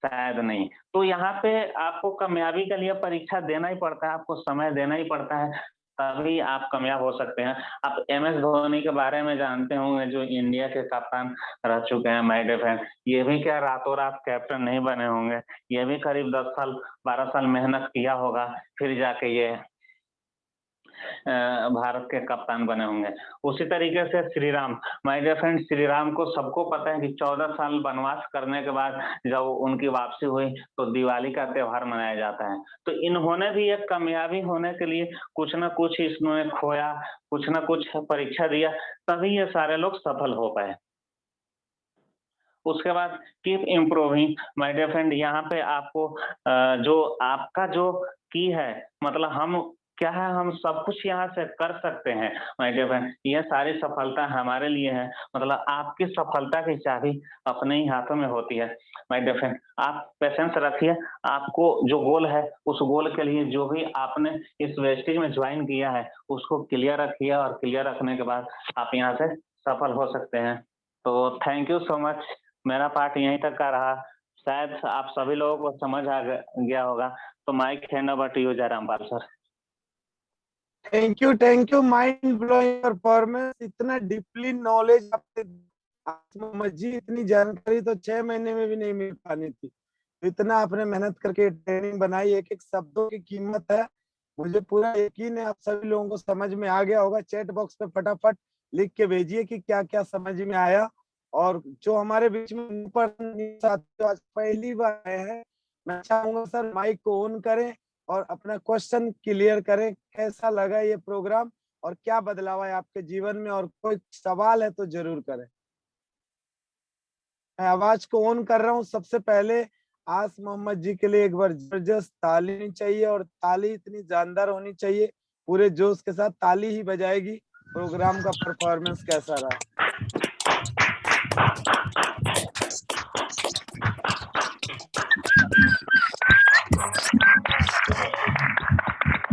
शायद नहीं। तो यहाँ पे आपको कामयाबी के लिए परीक्षा देना ही पड़ता है, आपको समय देना ही पड़ता है, तभी आप कामयाब हो सकते हैं। आप एमएस धोनी के बारे में जानते होंगे, जो इंडिया के कप्तान रह चुके हैं माय डियर फ्रेंड। ये भी क्या रातों-रात कैप्टन नहीं बने होंगे, ये भी करीब 10 साल, 12 साल मेहनत किया होगा, फिर जाके ये भारत के कप्तान बने होंगे। उसी तरीके से Shri Ram, my dear friend, Shri Ram को सबको पता है कि 14 साल वनवास करने के बाद जब उनकी वापसी हुई तो दिवाली का त्योहार मनाया जाता है। तो इन्होंने भी एक कामयाबी होने के लिए कुछ ना कुछ इसमें खोया, कुछ ना कुछ परीक्षा दिया, तभी ये सारे लोग सफल हो पाए। उसके बाद keep improving, my dear friend, यहाँ पे आपको जो आपका जो की है, मतलब हम क्या है, हम सब कुछ यहाँ से कर सकते हैं माय डियर फ्रेंड। ये सारी सफलता हमारे लिए है, मतलब आपकी सफलता की चाबी अपने ही हाथों में होती है माय डियर फ्रेंड। आप पेशेंस रखिए, आपको जो गोल है उस गोल के लिए जो भी आपने इस वेस्टेज में ज्वाइन किया है उसको क्लियर रखिए, और क्लियर रखने के बाद आप यहाँ से सफल हो सकते हैं। तो थैंक यू सो मच। मेरा पार्ट यहीं तक का रहा। शायद आप सभी लोगों को समझ आ गया होगा। तो mic hand over to you Jayrampal sir. Thank you, mind blowing performance. इतना डीपली नॉलेज आपने, आसमा जी, इतनी जानकारी तो 6 महीने में भी नहीं मिल पानी थी। तो इतना आपने मेहनत करके ट्रेनिंग बनाई, एक एक शब्दों की कीमत है। मुझे पूरा यकीन है आप सभी लोगों को समझ में आ गया होगा। चैट बॉक्स पे फटाफट लिख के भेजिए कि क्या क्या समझ में आया। और जो हमारे बीच में आज पहली बार आए हैं, मैं चाहूंगा सर माइक को ऑन करें और अपना क्वेश्चन क्लियर करें। कैसा लगा ये प्रोग्राम और क्या बदलाव है आपके जीवन में, और कोई सवाल है तो जरूर करें। मैं आवाज को ऑन कर रहा हूँ। सबसे पहले आस मोहम्मद जी के लिए एक बार जबरदस्त ताली होनी चाहिए, और ताली इतनी जानदार होनी चाहिए, पूरे जोश के साथ ताली ही बजाएगी। प्रोग्राम का परफॉर्मेंस कैसा रहा?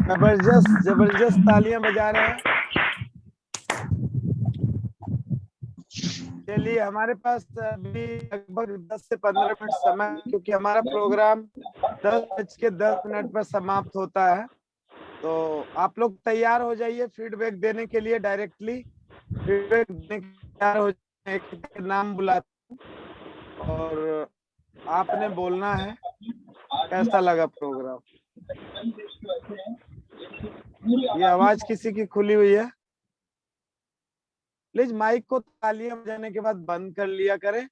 जबरदस्त जबरदस्त तालियां बजा रहे हैं। चलिए, हमारे पास अभी लगभग 10 से 15 मिनट समय, क्योंकि हमारा प्रोग्राम 10:10 पर समाप्त होता है। तो आप लोग तैयार हो जाइए फीडबैक देने के लिए। डायरेक्टली फीडबैक देने के लिए तैयार हो जाइए। एक नाम बुलाता हूं और आपने बोलना है कैसा लगा प्रोग्राम। ये आवाज किसी की खुली हुई है? प्लीज माइक को तालियां बजाने के बाद बंद कर लिया करें,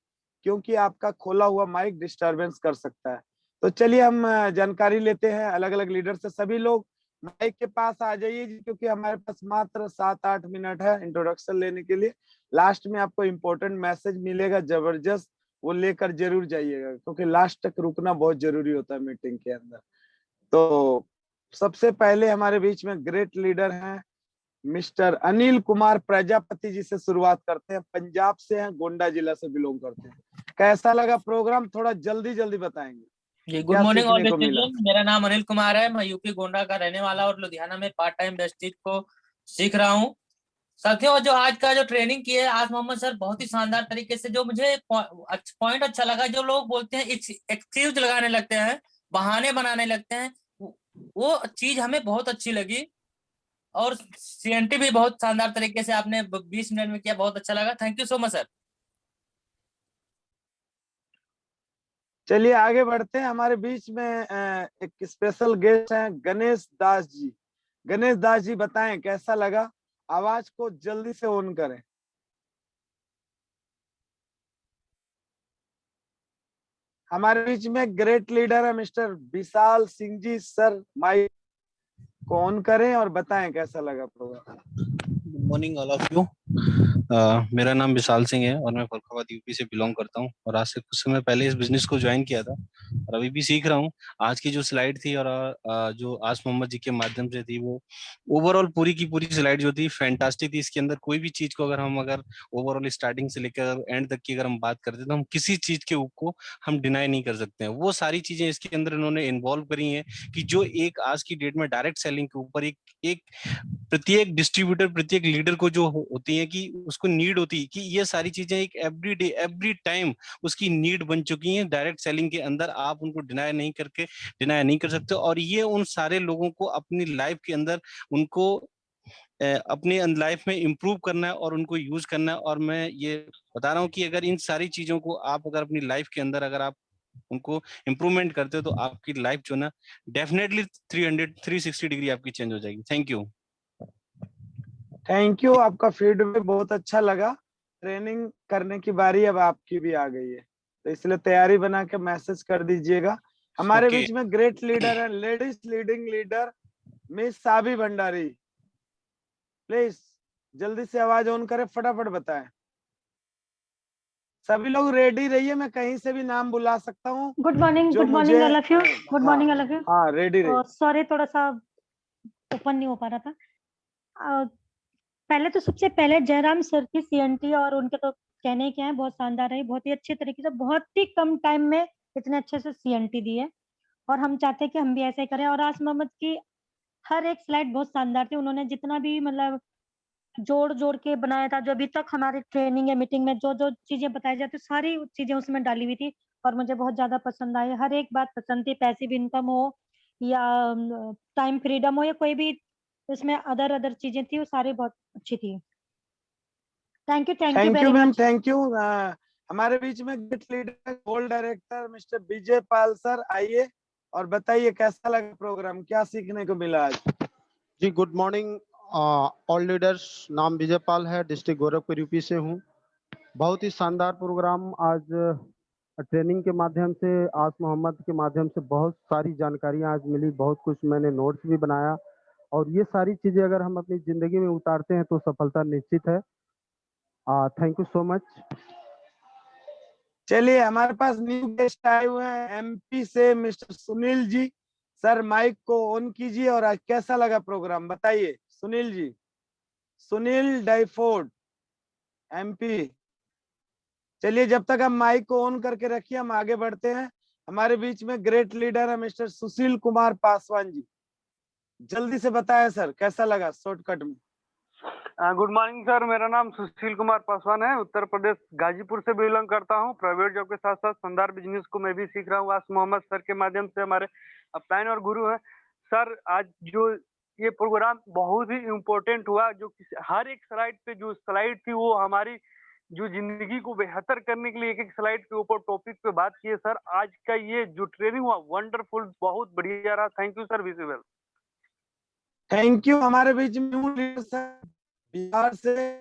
क्योंकि आपका खोला हुआ माइक डिस्टरबेंस कर सकता है। तो चलिए हम जानकारी लेते हैं अलग अलग लीडर से। सभी लोग माइक के पास आ जाइए जी, क्योंकि हमारे पास मात्र 7-8 मिनट है इंट्रोडक्शन लेने के लिए। लास्ट में आपको इम्पोर्टेंट मैसेज मिलेगा जबरदस्त, वो लेकर जरूर जाइएगा, क्योंकि लास्ट तक रुकना बहुत जरूरी होता है मीटिंग के अंदर। तो सबसे पहले हमारे बीच में ग्रेट लीडर हैं मिस्टर अनिल कुमार प्रजापति जी से शुरुआत करते हैं। पंजाब से हैं, गोंडा जिला से बिलोंग करते हैं। कैसा लगा प्रोग्राम, थोड़ा जल्दी जल्दी बताएंगे। जी गुड क्या मॉर्निंग ऑल सीखने को मिला? स्टूडेंट। मेरा नाम अनिल कुमार है। मैं यूपी गोंडा का रहने वाला और लुधियाना में पार्ट टाइम वेस्टेज को सीख रहा हूँ। साथियों, जो आज का जो ट्रेनिंग किए आज मोहम्मद सर बहुत ही शानदार तरीके से, जो मुझे पॉइंट अच्छा लगा, जो लोग बोलते हैं एक्सक्यूज लगाने लगते हैं, बहाने बनाने लगते हैं, वो चीज हमें बहुत अच्छी लगी। और सीएनटी भी बहुत शानदार तरीके से आपने 20 मिनट में किया, बहुत अच्छा लगा। Thank you so much sir. चलिए आगे बढ़ते हैं। हमारे बीच में एक स्पेशल गेस्ट हैं, गणेश दास जी। गणेश दास जी बताएं कैसा लगा? आवाज को जल्दी से ऑन करें। हमारे बीच में ग्रेट लीडर है mister Vishal Singh ji. Sir mic को ऑन करें और बताएं कैसा लगा programme. Good morning all of you. मेरा नाम विशाल सिंह है और मैं फरुखाबाद यूपी से बिलोंग करता हूँ और आज से कुछ समय पहले इस बिजनेस को ज्वाइन किया था और अभी भी सीख रहा हूँ। आज की जो स्लाइड थी और जो आस मोहम्मद जी के माध्यम से थी, वो ओवरऑल पूरी की पूरी स्लाइड जो थी फैंटास्टिक थी। इसके अंदर कोई भी चीज को अगर ओवरऑल स्टार्टिंग से लेकर एंड तक की अगर हम बात करते तो हम किसी चीज के को हम डिनाई नहीं कर सकते हैं। वो सारी चीजें इसके अंदर इन्होंने इन्वॉल्व करी हैं कि जो एक आज की डेट में डायरेक्ट सेलिंग के ऊपर एक एक प्रत्येक डिस्ट्रीब्यूटर, प्रत्येक लीडर को जो होती है कि उसको नीड होती है कि ये सारी चीजें एक एवरी डे एवरी टाइम उसकी नीड बन चुकी हैं। डायरेक्ट सेलिंग के अंदर आप उनको डिनाई नहीं कर सकते और ये उन सारे लोगों को अपनी लाइफ के अंदर उनको अपनी लाइफ में इम्प्रूव करना है और उनको यूज करना है। और मैं ये बता रहा हूँ कि अगर इन सारी चीजों को आप अगर अपनी लाइफ के अंदर अगर आप उनको इम्प्रूवमेंट करते हो तो आपकी लाइफ जो ना डेफिनेटली 360 डिग्री आपकी चेंज हो जाएगी। Thank you. थैंक यू, आपका फीडबैक बहुत अच्छा लगा। ट्रेनिंग करने की बारी अब आपकी भी आ गई है, तो इसलिए तैयारी बना के मैसेज कर दीजिएगा। हमारे Okay. बीच में ग्रेट लीडर है, ladies leading leader miss Sabi Bhandari. Please जल्दी से आवाज ऑन करें, फटाफट बताएं। सभी लोग रेडी रहिए, मैं कहीं से भी नाम बुला सकता हूँ। Good morning all of you. Good morning all of you. हाँ रेडी रहिए। सॉरी, थोड़ा सा ओपन नहीं हो पा रहा था। पहले तो सबसे पहले जयराम सर की सीएनटी और उनके तो कहने ही क्या है, बहुत शानदार है। बहुत ही अच्छे तरीके से, बहुत ही कम टाइम में इतने अच्छे से सीएनटी दी है और हम चाहते हैं कि हम भी ऐसा ही करें। और आस मोहम्मद की हर एक स्लाइड बहुत शानदार थी। उन्होंने जितना भी मतलब जोड़ जोड़ के बनाया था, जो अभी तक हमारी ट्रेनिंग या मीटिंग में जो जो चीजें बताई जाती सारी चीजें उसमें डाली हुई थी और मुझे बहुत ज्यादा पसंद आई। हर एक बात पसंद थी, पैसिव इनकम हो या टाइम फ्रीडम हो या कोई भी इसमें अदर अदर चीजें थी, वो सारी बहुत अच्छी थी। Thank you very ma'am, much. Thank you. हमारे बीच में get leader gold director mister Vijay Pal sir, आइए और बताइए कैसा लगा प्रोग्राम, क्या सीखने को मिला आज? जी गुड मॉर्निंग ऑल लीडर्स। नाम विजय पाल है, डिस्ट्रिक्ट गोरखपुर यूपी से हूँ। बहुत ही शानदार प्रोग्राम आज ट्रेनिंग के माध्यम से, आस मोहम्मद के माध्यम से बहुत सारी जानकारियाँ आज मिली। बहुत कुछ मैंने नोट्स भी बनाया और ये सारी चीज़ें अगर हम अपनी ज़िंदगी में उतारते हैं तो सफलता निश्चित है। Thank you so much. चलिए हमारे पास न्यू गेस्ट आए हुए हैं एमपी से, mister Sunil ji. Sir mic को ऑन कीजिए और आज कैसा लगा प्रोग्राम बताइए सुनील जी। सुनील डाइफोर्ड, एमपी। चलिए जब तक हम माइक को ऑन करके रखिए, हम आगे बढ़ते हैं। हमारे बीच में ग्रेट लीडर है मिस्टर सुशील कुमार पासवान जी। जल्दी से बताएं सर कैसा लगा शॉर्टकट में। गुड मॉर्निंग सर, मेरा नाम सुशील कुमार पासवान है। उत्तर प्रदेश गाजीपुर से बिलोंग करता हूँ। प्राइवेट जॉब के साथ साथ शानदार बिजनेस को मैं भी सीख रहा हूँ। आस मोहम्मद सर के माध्यम से, हमारे अपलाइन और गुरु हैं। सर आज जो ये प्रोग्राम बहुत ही इम्पोर्टेंट हुआ, जो हर एक स्लाइड पे जो स्लाइड थी वो हमारी जो जिंदगी को बेहतर करने के लिए एक एक स्लाइड के ऊपर टॉपिक पे बात की है। सर आज का ये जो ट्रेनिंग हुआ वंडरफुल, बहुत बढ़िया रहा। Thank you sir, visible. Thank you. हमारे बीच में बिहार से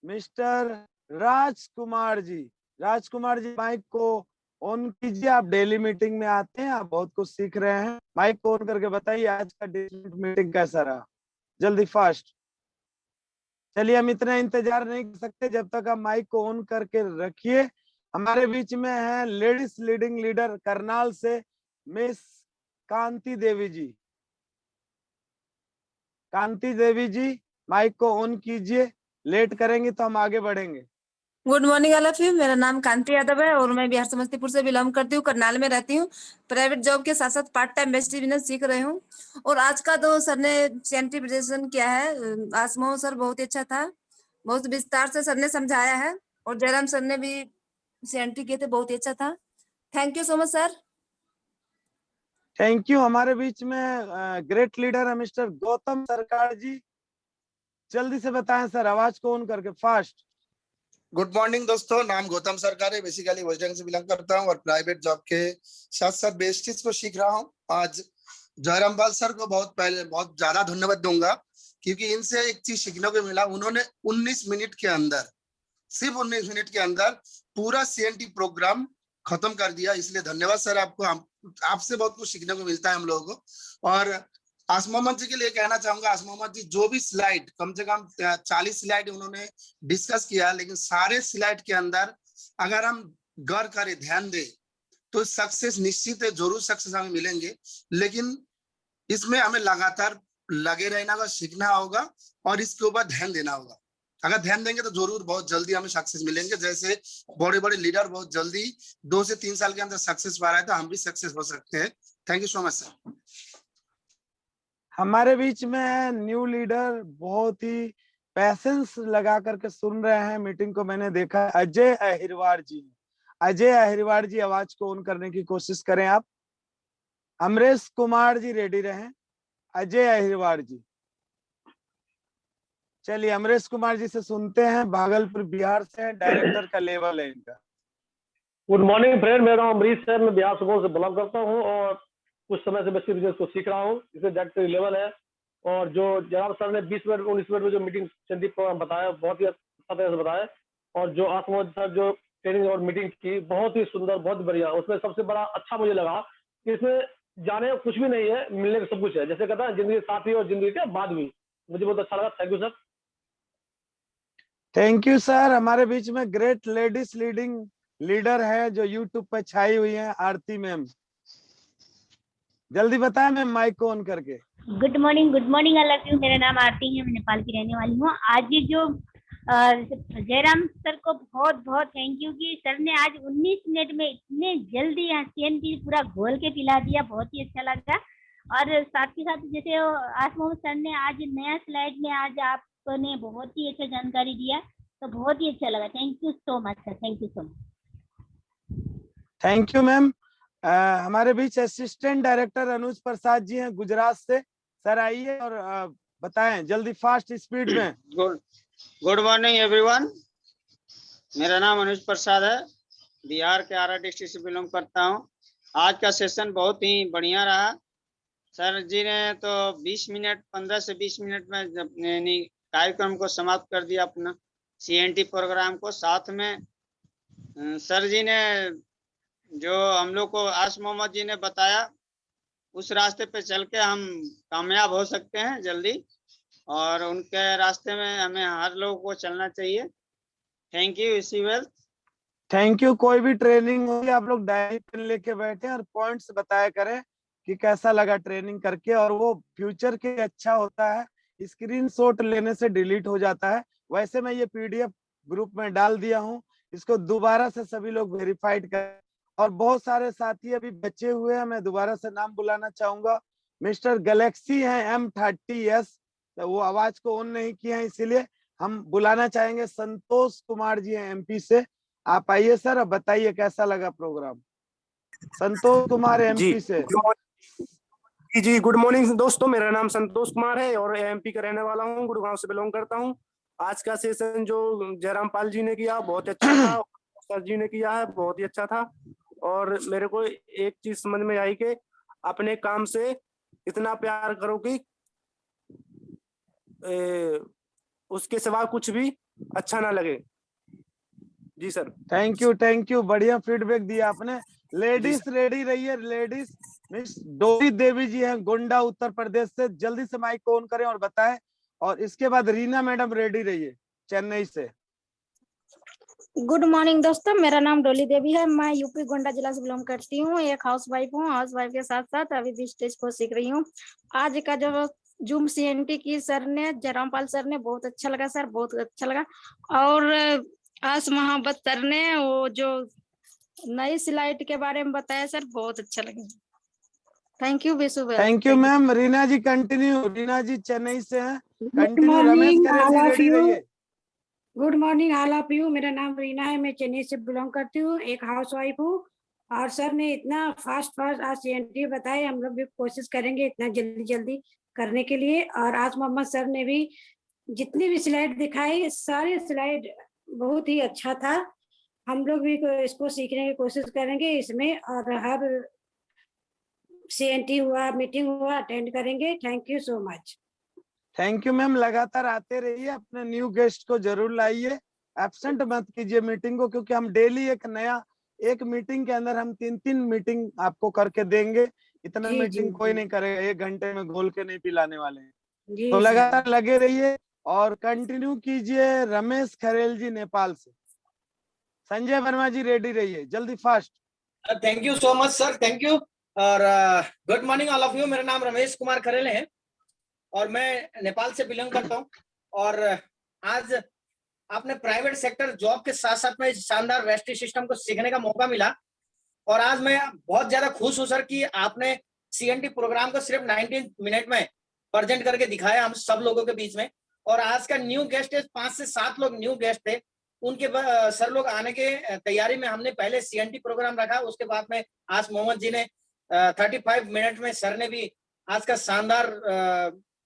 मिस्टर राजकुमार जी। राजकुमार जी माइक को ऑन कीजिए, आप डेली मीटिंग में आते हैं, आप बहुत कुछ सीख रहे हैं। माइक को ऑन करके बताइए आज का डेली मीटिंग कैसा रहा, जल्दी फास्ट। चलिए हम इतना इंतजार नहीं कर सकते, जब तक आप माइक को ऑन करके रखिए। हमारे बीच में है लेडीज लीडिंग लीडर करनाल से मिस कांति देवी जी। कांति देवी जी माइक को ऑन कीजिए, लेट करेंगे तो हम आगे बढ़ेंगे। Good morning all of you. मेरा नाम कांति यादव है और मैं बिहार समस्तीपुर से बिलोंग करती हूँ। करनाल में रहती हूँ। प्राइवेट जॉब के साथ साथ पार्ट टाइम बेस्ट बिजनेस सीख रही हूँ। और आज का जो सर ने सीएनटी प्रेजेंटेशन किया है, आसमाओ सर बहुत ही अच्छा था। बहुत विस्तार से सर ने समझाया है और जयराम सर ने भी सीएनटी किए थे, बहुत ही अच्छा था। Thank you so much sir. Thank you. हमारे बीच में ग्रेट लीडर है मिस्टर गौतम सरकार जी। जल्दी से बताएं सर, आवाज को ऑन करके फास्ट। गुड मॉर्निंग दोस्तों, नाम गौतम सरकार है। बेसिकली वेस्टर्न से बिलोंग करता हूं और प्राइवेट जॉब के साथ साथ बेस्टिस को सीख रहा हूं। आज जयराम पाल सर को बहुत ज्यादा धन्यवाद दूंगा, क्योंकि इनसे एक चीज सीखने को मिला। उन्होंने 19 मिनट के अंदर, सिर्फ 19 मिनट के अंदर पूरा सीएनटी प्रोग्राम खत्म कर दिया। इसलिए धन्यवाद सर आपको। आपसे बहुत कुछ सीखने को मिलता है हम लोगों को। और आसमामत जी के लिए कहना चाहूंगा, आसमामत जी जो भी स्लाइड, कम से कम 40 स्लाइड उन्होंने डिस्कस किया, लेकिन सारे स्लाइड के अंदर अगर हम गौर करें, ध्यान दें, तो सक्सेस निश्चित है, जरूर सक्सेस हमें मिलेंगे। लेकिन इसमें हमें लगातार लगे रहना होगा, सीखना होगा और इसके ऊपर ध्यान देना होगा। अगर ध्यान देंगे तो जरूर बहुत जल्दी हमें सक्सेस मिलेंगे। जैसे बड़े बड़े लीडर बहुत जल्दी 2 से 3 साल के अंदर सक्सेस पा रहा है, तो हम भी सक्सेस हो सकते हैं। Thank you so much sir. हमारे बीच में न्यू लीडर बहुत ही पैसेंस लगा करके सुन रहे हैं मीटिंग को। मैंने देखा अजय अहिरवार जी। अजय अहिरवार जी, आवाज को ऑन करने की कोशिश करें आप। अमरेश कुमार जी रेडी रहें। अजय अहिरवार जी, चलिए अमरेश कुमार जी से सुनते हैं। भागलपुर बिहार से हैं, डायरेक्टर का लेवल है इनका। गुड मॉर्निंग फ्रेंड, मेरा नाम अमरीश है। मैं बिहार सुबह से बिलोंग करता हूँ और कुछ समय से बेसिक बिजनेस को सीख रहा हूँ। इसमें डायरेक्टर लेवल है। और जो जनाब सर ने 20 मिनट 19 मिनट में जो मीटिंग संदीप प्रोग्राम बताया, बहुत ही अच्छा तरह से बताया। और जो आसमाओ सर जो ट्रेनिंग और मीटिंग की, बहुत ही सुंदर, बहुत बढ़िया। उसमें सबसे बड़ा अच्छा मुझे लगा कि इसमें जाने कुछ भी नहीं है, मिलने का सब कुछ है। जैसे कहता है जिंदगी साथ ही और जिंदगी के बाद भी। मुझे बहुत अच्छा लगा। Thank you sir. Thank you sir. हमारे बीच में ग्रेट लेडीज लीडिंग लीडर है जो यूट्यूब पे छाई हुई है, आरती मैम। जल्दी बताएं मैम, माइक को ऑन करके। Good morning all of you. मेरा नाम आरती है, मैं नेपाल की रहने वाली हूँ। आज ये जो जयराम सर को बहुत बहुत थैंक यू कि सर ने आज 19 मिनट में इतने जल्दी सीएनटी पूरा घोल के पिला दिया। बहुत ही अच्छा लगा। और साथ के साथ जैसे आसमाओ सर ने आज नया स्लाइड में आज आपने बहुत ही अच्छा जानकारी दिया, तो बहुत ही अच्छा लगा। Thank you so much sir. Thank you so much. Thank you ma'am. हमारे बीच असिस्टेंट डायरेक्टर अनुज प्रसाद जी हैं गुजरात से। सर आइए और बताएं जल्दी, फास्ट स्पीड में। Good morning everyone. मेरा नाम अनुज प्रसाद है, बिहार के आरा डिस्ट्रिक्ट से बिलोंग करता हूं। आज का सेशन बहुत ही बढ़िया रहा। सर जी ने तो 20 मिनट 15 से 20 मिनट में कार्यक्रम को समाप्त कर दिया, अपना सीएनटी प्रोग्राम को। साथ में सर जी ने जो हम लोग को आस मोहम्मद जी ने बताया, उस रास्ते पे चल के हम कामयाब हो सकते हैं जल्दी। और उनके रास्ते में हमें हर लोगों को चलना चाहिए। Thank you. इसी वेल थैंक यू। कोई भी ट्रेनिंग होगी आप लोग डायरी पेन लेके बैठे और पॉइंट्स बताया करें कि कैसा लगा ट्रेनिंग करके। और वो फ्यूचर के अच्छा होता है, स्क्रीनशॉट लेने से डिलीट हो जाता है। वैसे मैं ये पीडीएफ ग्रुप में डाल दिया हूँ, इसको दोबारा से सभी लोग वेरीफाइड करें। और बहुत सारे साथी अभी बचे हुए हैं, मैं दोबारा से नाम बुलाना चाहूंगा। मिस्टर गैलेक्सी हैं M30S, तो वो आवाज को ऑन नहीं किया है, इसीलिए हम बुलाना चाहेंगे। संतोष कुमार जी हैं MP से। आप आइए सर, अब बताइए कैसा लगा प्रोग्राम। संतोष कुमार MP से। जी गुड मॉर्निंग दोस्तों, मेरा नाम संतोष कुमार है और MP का रहने वाला हूँ, गुड़गांव से बिलोंग करता हूँ। आज का सेशन जो जयराम पाल जी ने किया बहुत अच्छा था, सर जी ने किया है बहुत ही अच्छा था। और मेरे को एक चीज समझ में आई कि अपने काम से इतना प्यार करो कि उसके सिवा कुछ भी अच्छा ना लगे। जी सर। Thank you. बढ़िया फीडबैक दिया आपने। लेडीज रेडी रहिए। लेडीज मिस डोरी देवी जी हैं गोंडा उत्तर प्रदेश से। जल्दी से माइक ऑन करें और बताएं। और इसके बाद रीना मैडम रेडी रहिए चेन्नई से। गुड मॉर्निंग दोस्तों, मेरा नाम डोली देवी है। मैं यूपी गोंडा जिला से बिलोंग करती हूँ। एक हाउस वाइफ हूँ। हाउस वाइफ के साथ साथ अभी भी स्टेज को सीख रही हूँ। आज का जो जूम सीएनटी की सर ने, जयराम पाल सर ने, बहुत अच्छा लगा सर, बहुत अच्छा लगा। और आस मोहम्मद सर ने वो जो नई स्लाइड के बारे में बताया सर, बहुत अच्छा लगा। Thank you wish you well. Thank you ma'am. Reena ji continue. Reena ji Chennai से हैं, good continue. Ramesh morning Kharel all ji of ready you. रहिए। Good morning all of you. मेरा नाम रीना है, मैं चेन्नई से बिलोंग करती हूँ, एक हाउस वाइफ हूँ। और सर ने इतना फास्ट फास्ट आज CNT बताए, हम लोग भी कोशिश करेंगे इतना जल्दी जल्दी करने के लिए। और आज मोहम्मद सर ने भी जितनी भी स्लाइड दिखाई, सारी स्लाइड बहुत ही अच्छा था। हम लोग भी इसको सीखने की कोशिश करेंगे इसमें, और हर CNT हुआ, मीटिंग हुआ, अटेंड करेंगे। Thank you so much. Thank you ma'am. लगातार आते रहिए, अपने न्यू गेस्ट को जरूर लाइए, एब्सेंट मत कीजिए मीटिंग को, क्योंकि हम डेली एक नया, एक मीटिंग के अंदर हम 3-3 मीटिंग आपको करके देंगे। इतना जी, मीटिंग जी, कोई जी। नहीं करेगा, 1 घंटे में घोल के नहीं पिलाने वाले हैं। जी तो सर। लगातार लगे रहिए और कंटिन्यू कीजिए। रमेश खरेल जी नेपाल से। संजय वर्मा जी रेडी रहिए, जल्दी fast. Thank you so much sir, thank you. और good morning all of you. मेरा नाम रमेश कुमार खरेले है और मैं नेपाल से बिलोंग करता हूँ। और आज आपने प्राइवेट सेक्टर जॉब के साथ साथ में शानदार वेस्टी सिस्टम को सीखने का मौका मिला। और आज मैं बहुत ज्यादा खुश हूँ सर कि आपने CNT प्रोग्राम को सिर्फ 19 मिनट में प्रेजेंट करके दिखाया हम सब लोगों के बीच में। और आज का न्यू गेस्ट है, 5 से 7 लोग न्यू गेस्ट थे, उनके सर लोग आने के तैयारी में हमने पहले CNT प्रोग्राम रखा। उसके बाद में आज मोहम्मद जी ने 35 मिनट में सर ने भी आज का शानदार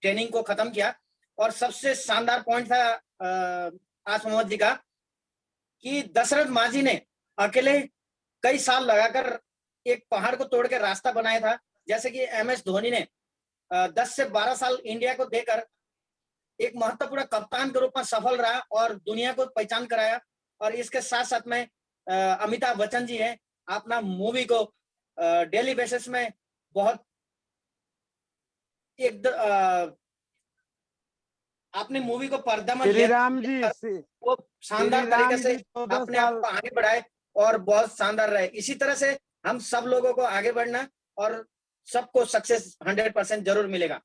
ट्रेनिंग को खत्म किया। और सबसे शानदार पॉइंट था आज मोहम्मद जी का कि दशरथ मांझी ने अकेले कई साल लगाकर एक पहाड़ को तोड़ के रास्ता बनाया था। जैसे कि MS धोनी ने 10 से 12 साल इंडिया को देकर एक महत्वपूर्ण कप्तान के रूप में सफल रहा और दुनिया को पहचान कराया। और इसके साथ साथ में अमिताभ बच्चन जी हैं, अपना मूवी को डेली बेसिस में बहुत एक आपने मूवी को पर्दा में श्री राम जी वो शानदार तरीके से 14 अपने आप को आगे बढ़ाए और बहुत शानदार रहे। इसी तरह से हम सब लोगों को आगे बढ़ना और सबको सक्सेस 100% जरूर मिलेगा।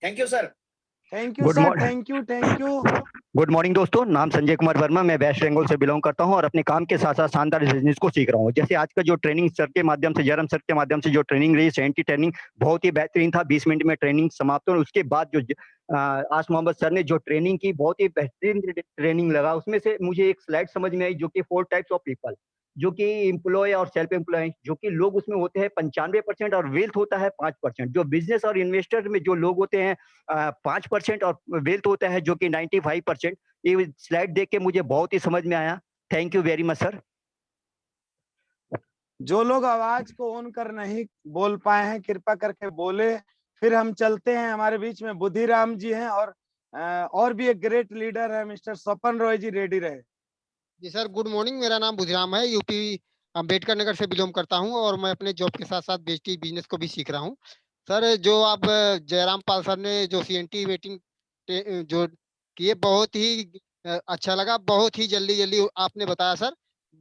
Thank you sir. Thank you sir. Thank you, thank you. Good morning दोस्तों, नाम संजय कुमार वर्मा, मैं वेस्ट बंगाल से बिलोंग करता हूं और अपने काम के साथ साथ शानदार बिजनेस को सीख रहा हूं। जैसे आज का जो ट्रेनिंग सर के माध्यम से, जयराम सर के माध्यम से जो ट्रेनिंग रही, CNT ट्रेनिंग बहुत ही बेहतरीन था। 20 मिनट में ट्रेनिंग समाप्त हुई। उसके बाद जो आस मोहम्मद सर ने जो ट्रेनिंग की, बहुत ही बेहतरीन ट्रेनिंग लगा। उसमें से मुझे एक स्लाइड समझ में आई जो कि 4 टाइप्स ऑफ पीपल, जो कि एम्प्लॉय और सेल्फ एम्प्लॉय, जो कि लोग उसमें होते हैं 95% और वेल्थ होता है 5%। जो बिजनेस और इन्वेस्टर में जो लोग होते हैं 5% और वेल्थ होता है जो कि 95%। ये स्लाइड देख के मुझे बहुत ही समझ में आया। Thank you very much sir. जो लोग आवाज को ऑन कर नहीं बोल पाए हैं, कृपा करके बोले। फिर हम चलते हैं, हमारे बीच में बुद्धिराम जी हैं और भी एक ग्रेट लीडर है मिस्टर स्वपन रॉय जी, रेडी रहे। जी सर, गुड मॉर्निंग। मेरा नाम बुधिराम है, यूपी अम्बेडकर नगर से बिलोंग करता हूं और मैं अपने जॉब के साथ साथ बेस्टी बिजनेस को भी सीख रहा हूं। सर, जो आप जयराम पाल सर ने जो CNT मीटिंग जो किए, बहुत ही अच्छा लगा। बहुत ही जल्दी जल्दी आपने बताया sir,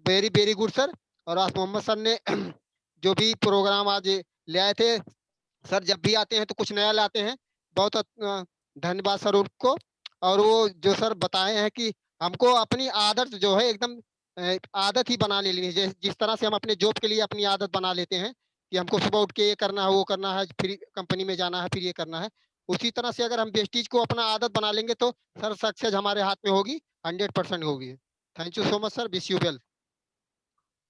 very very good sir. और आज मोहम्मद सर ने जो भी प्रोग्राम आज ले आए थे, सर जब भी आते हैं तो कुछ नया लाते हैं। बहुत धन्यवाद सर उनको। और वो जो सर बताए हैं कि हमको अपनी आदत जो है एकदम आदत ही बना लेनी है। जिस तरह से हम अपने जॉब के लिए अपनी आदत बना लेते हैं कि हमको सुबह उठ के ये करना है, वो करना है, फिर कंपनी में जाना है, फिर ये करना है, उसी तरह से अगर हम वेस्टीज को अपना आदत बना लेंगे तो सर सक्सेस हमारे हाथ में होगी, 100% होगी। Thank you so much sir, wish you well.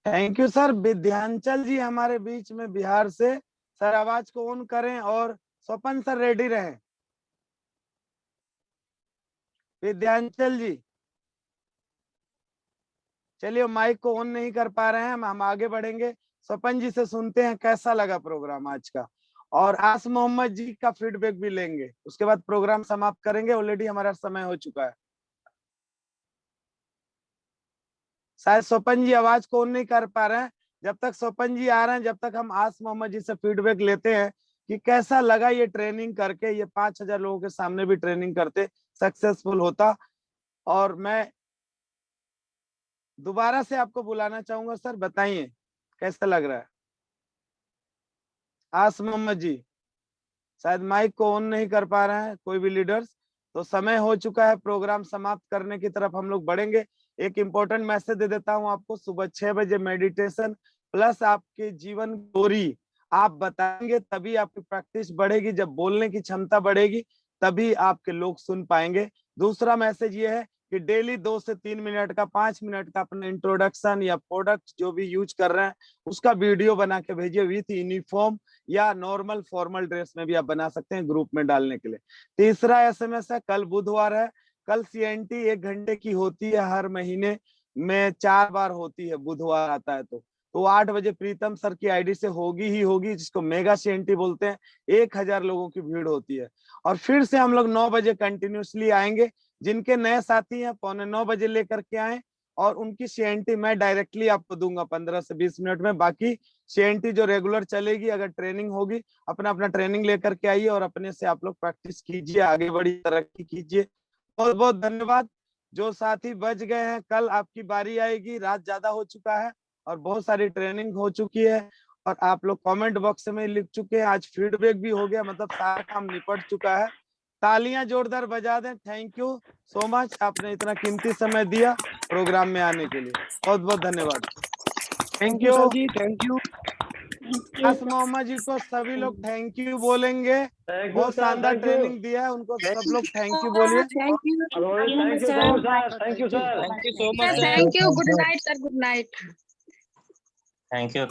Thank you sir. Vidyanchal ji हमारे बीच में बिहार से। सर आवाज को ऑन करें और स्वपन सर रेडी रहें। विद्यांचल जी, चलिए माइक को ऑन नहीं कर पा रहे हैं, हम आगे बढ़ेंगे। स्वपन जी से सुनते हैं कैसा लगा प्रोग्राम आज का, और आस मोहम्मद जी का फीडबैक भी लेंगे। उसके बाद प्रोग्राम समाप्त करेंगे, ऑलरेडी हमारा समय हो चुका है। शायद स्वपन जी आवाज को ऑन नहीं कर पा रहे हैं। जब तक स्वपन जी आ रहे हैं, जब तक हम आस मोहम्मद जी से फीडबैक लेते हैं कि कैसा लगा ये ट्रेनिंग करके। ये 5000 लोगों के सामने भी ट्रेनिंग करते सक्सेसफुल होता। और मैं दोबारा से आपको बुलाना चाहूंगा। सर बताइए कैसा लग रहा है। आस मोहम्मद जी शायद माइक को ऑन नहीं कर पा रहे हैं कोई भी लीडर्स। तो समय हो चुका है, प्रोग्राम समाप्त करने की तरफ हम लोग बढ़ेंगे। एक इम्पोर्टेंट मैसेज दे देता हूँ आपको, सुबह 6 बजे मेडिटेशन प्लस आपके जीवन स्टोरी आप बताएंगे, तभी आपकी प्रैक्टिस बढ़ेगी। जब बोलने की क्षमता बढ़ेगी तभी आपके लोग सुन पाएंगे। दूसरा मैसेज ये है कि डेली 2 से 3 मिनट का 5 मिनट का अपना इंट्रोडक्शन या प्रोडक्ट जो भी यूज कर रहे हैं उसका वीडियो बना के भेजिए विथ यूनिफॉर्म या नॉर्मल फॉर्मल ड्रेस में भी आप बना सकते हैं ग्रुप में डालने के लिए। तीसरा एसएमएस है, कल बुधवार है, कल सीएनटी 1 घंटे की होती है, हर महीने में 4 बार होती है, बुधवार आता है तो 8 बजे प्रीतम सर की आईडी से होगी ही होगी, जिसको मेगा सीएनटी बोलते हैं। 1000 लोगों की भीड़ होती है। और फिर से हम लोग 9 बजे कंटिन्यूसली आएंगे। जिनके नए साथी हैं 8:45 बजे लेकर के आए और उनकी सीएनटी मैं डायरेक्टली आपको दूंगा 15 से 20 मिनट में। बाकी सीएनटी जो रेगुलर चलेगी, अगर ट्रेनिंग होगी अपना ट्रेनिंग लेकर के आइए और अपने से आप लोग प्रैक्टिस कीजिए, आगे बढ़ी तरक्की कीजिए। बहुत बहुत धन्यवाद। जो साथी बच गए हैं, कल आपकी बारी आएगी, रात ज्यादा हो चुका है और बहुत सारी ट्रेनिंग हो चुकी है और आप लोग कमेंट बॉक्स में लिख चुके हैं। आज फीडबैक भी हो गया, मतलब सारा काम निपट चुका है। तालियां जोरदार बजा दें। थैंक यू सो मच, आपने इतना कीमती समय दिया प्रोग्राम में आने के लिए। बहुत बहुत धन्यवाद। Thank you sir ji, thank you. Mohammed ji को सभी लोग थैंक यू बोलेंगे। बहुत शानदार ट्रेनिंग दिया है, उनको सब लोग थैंक यू बोलिए। Thank you sir, thank you sir, thank you so much. Thank you. Good night sir, good night. Thank you.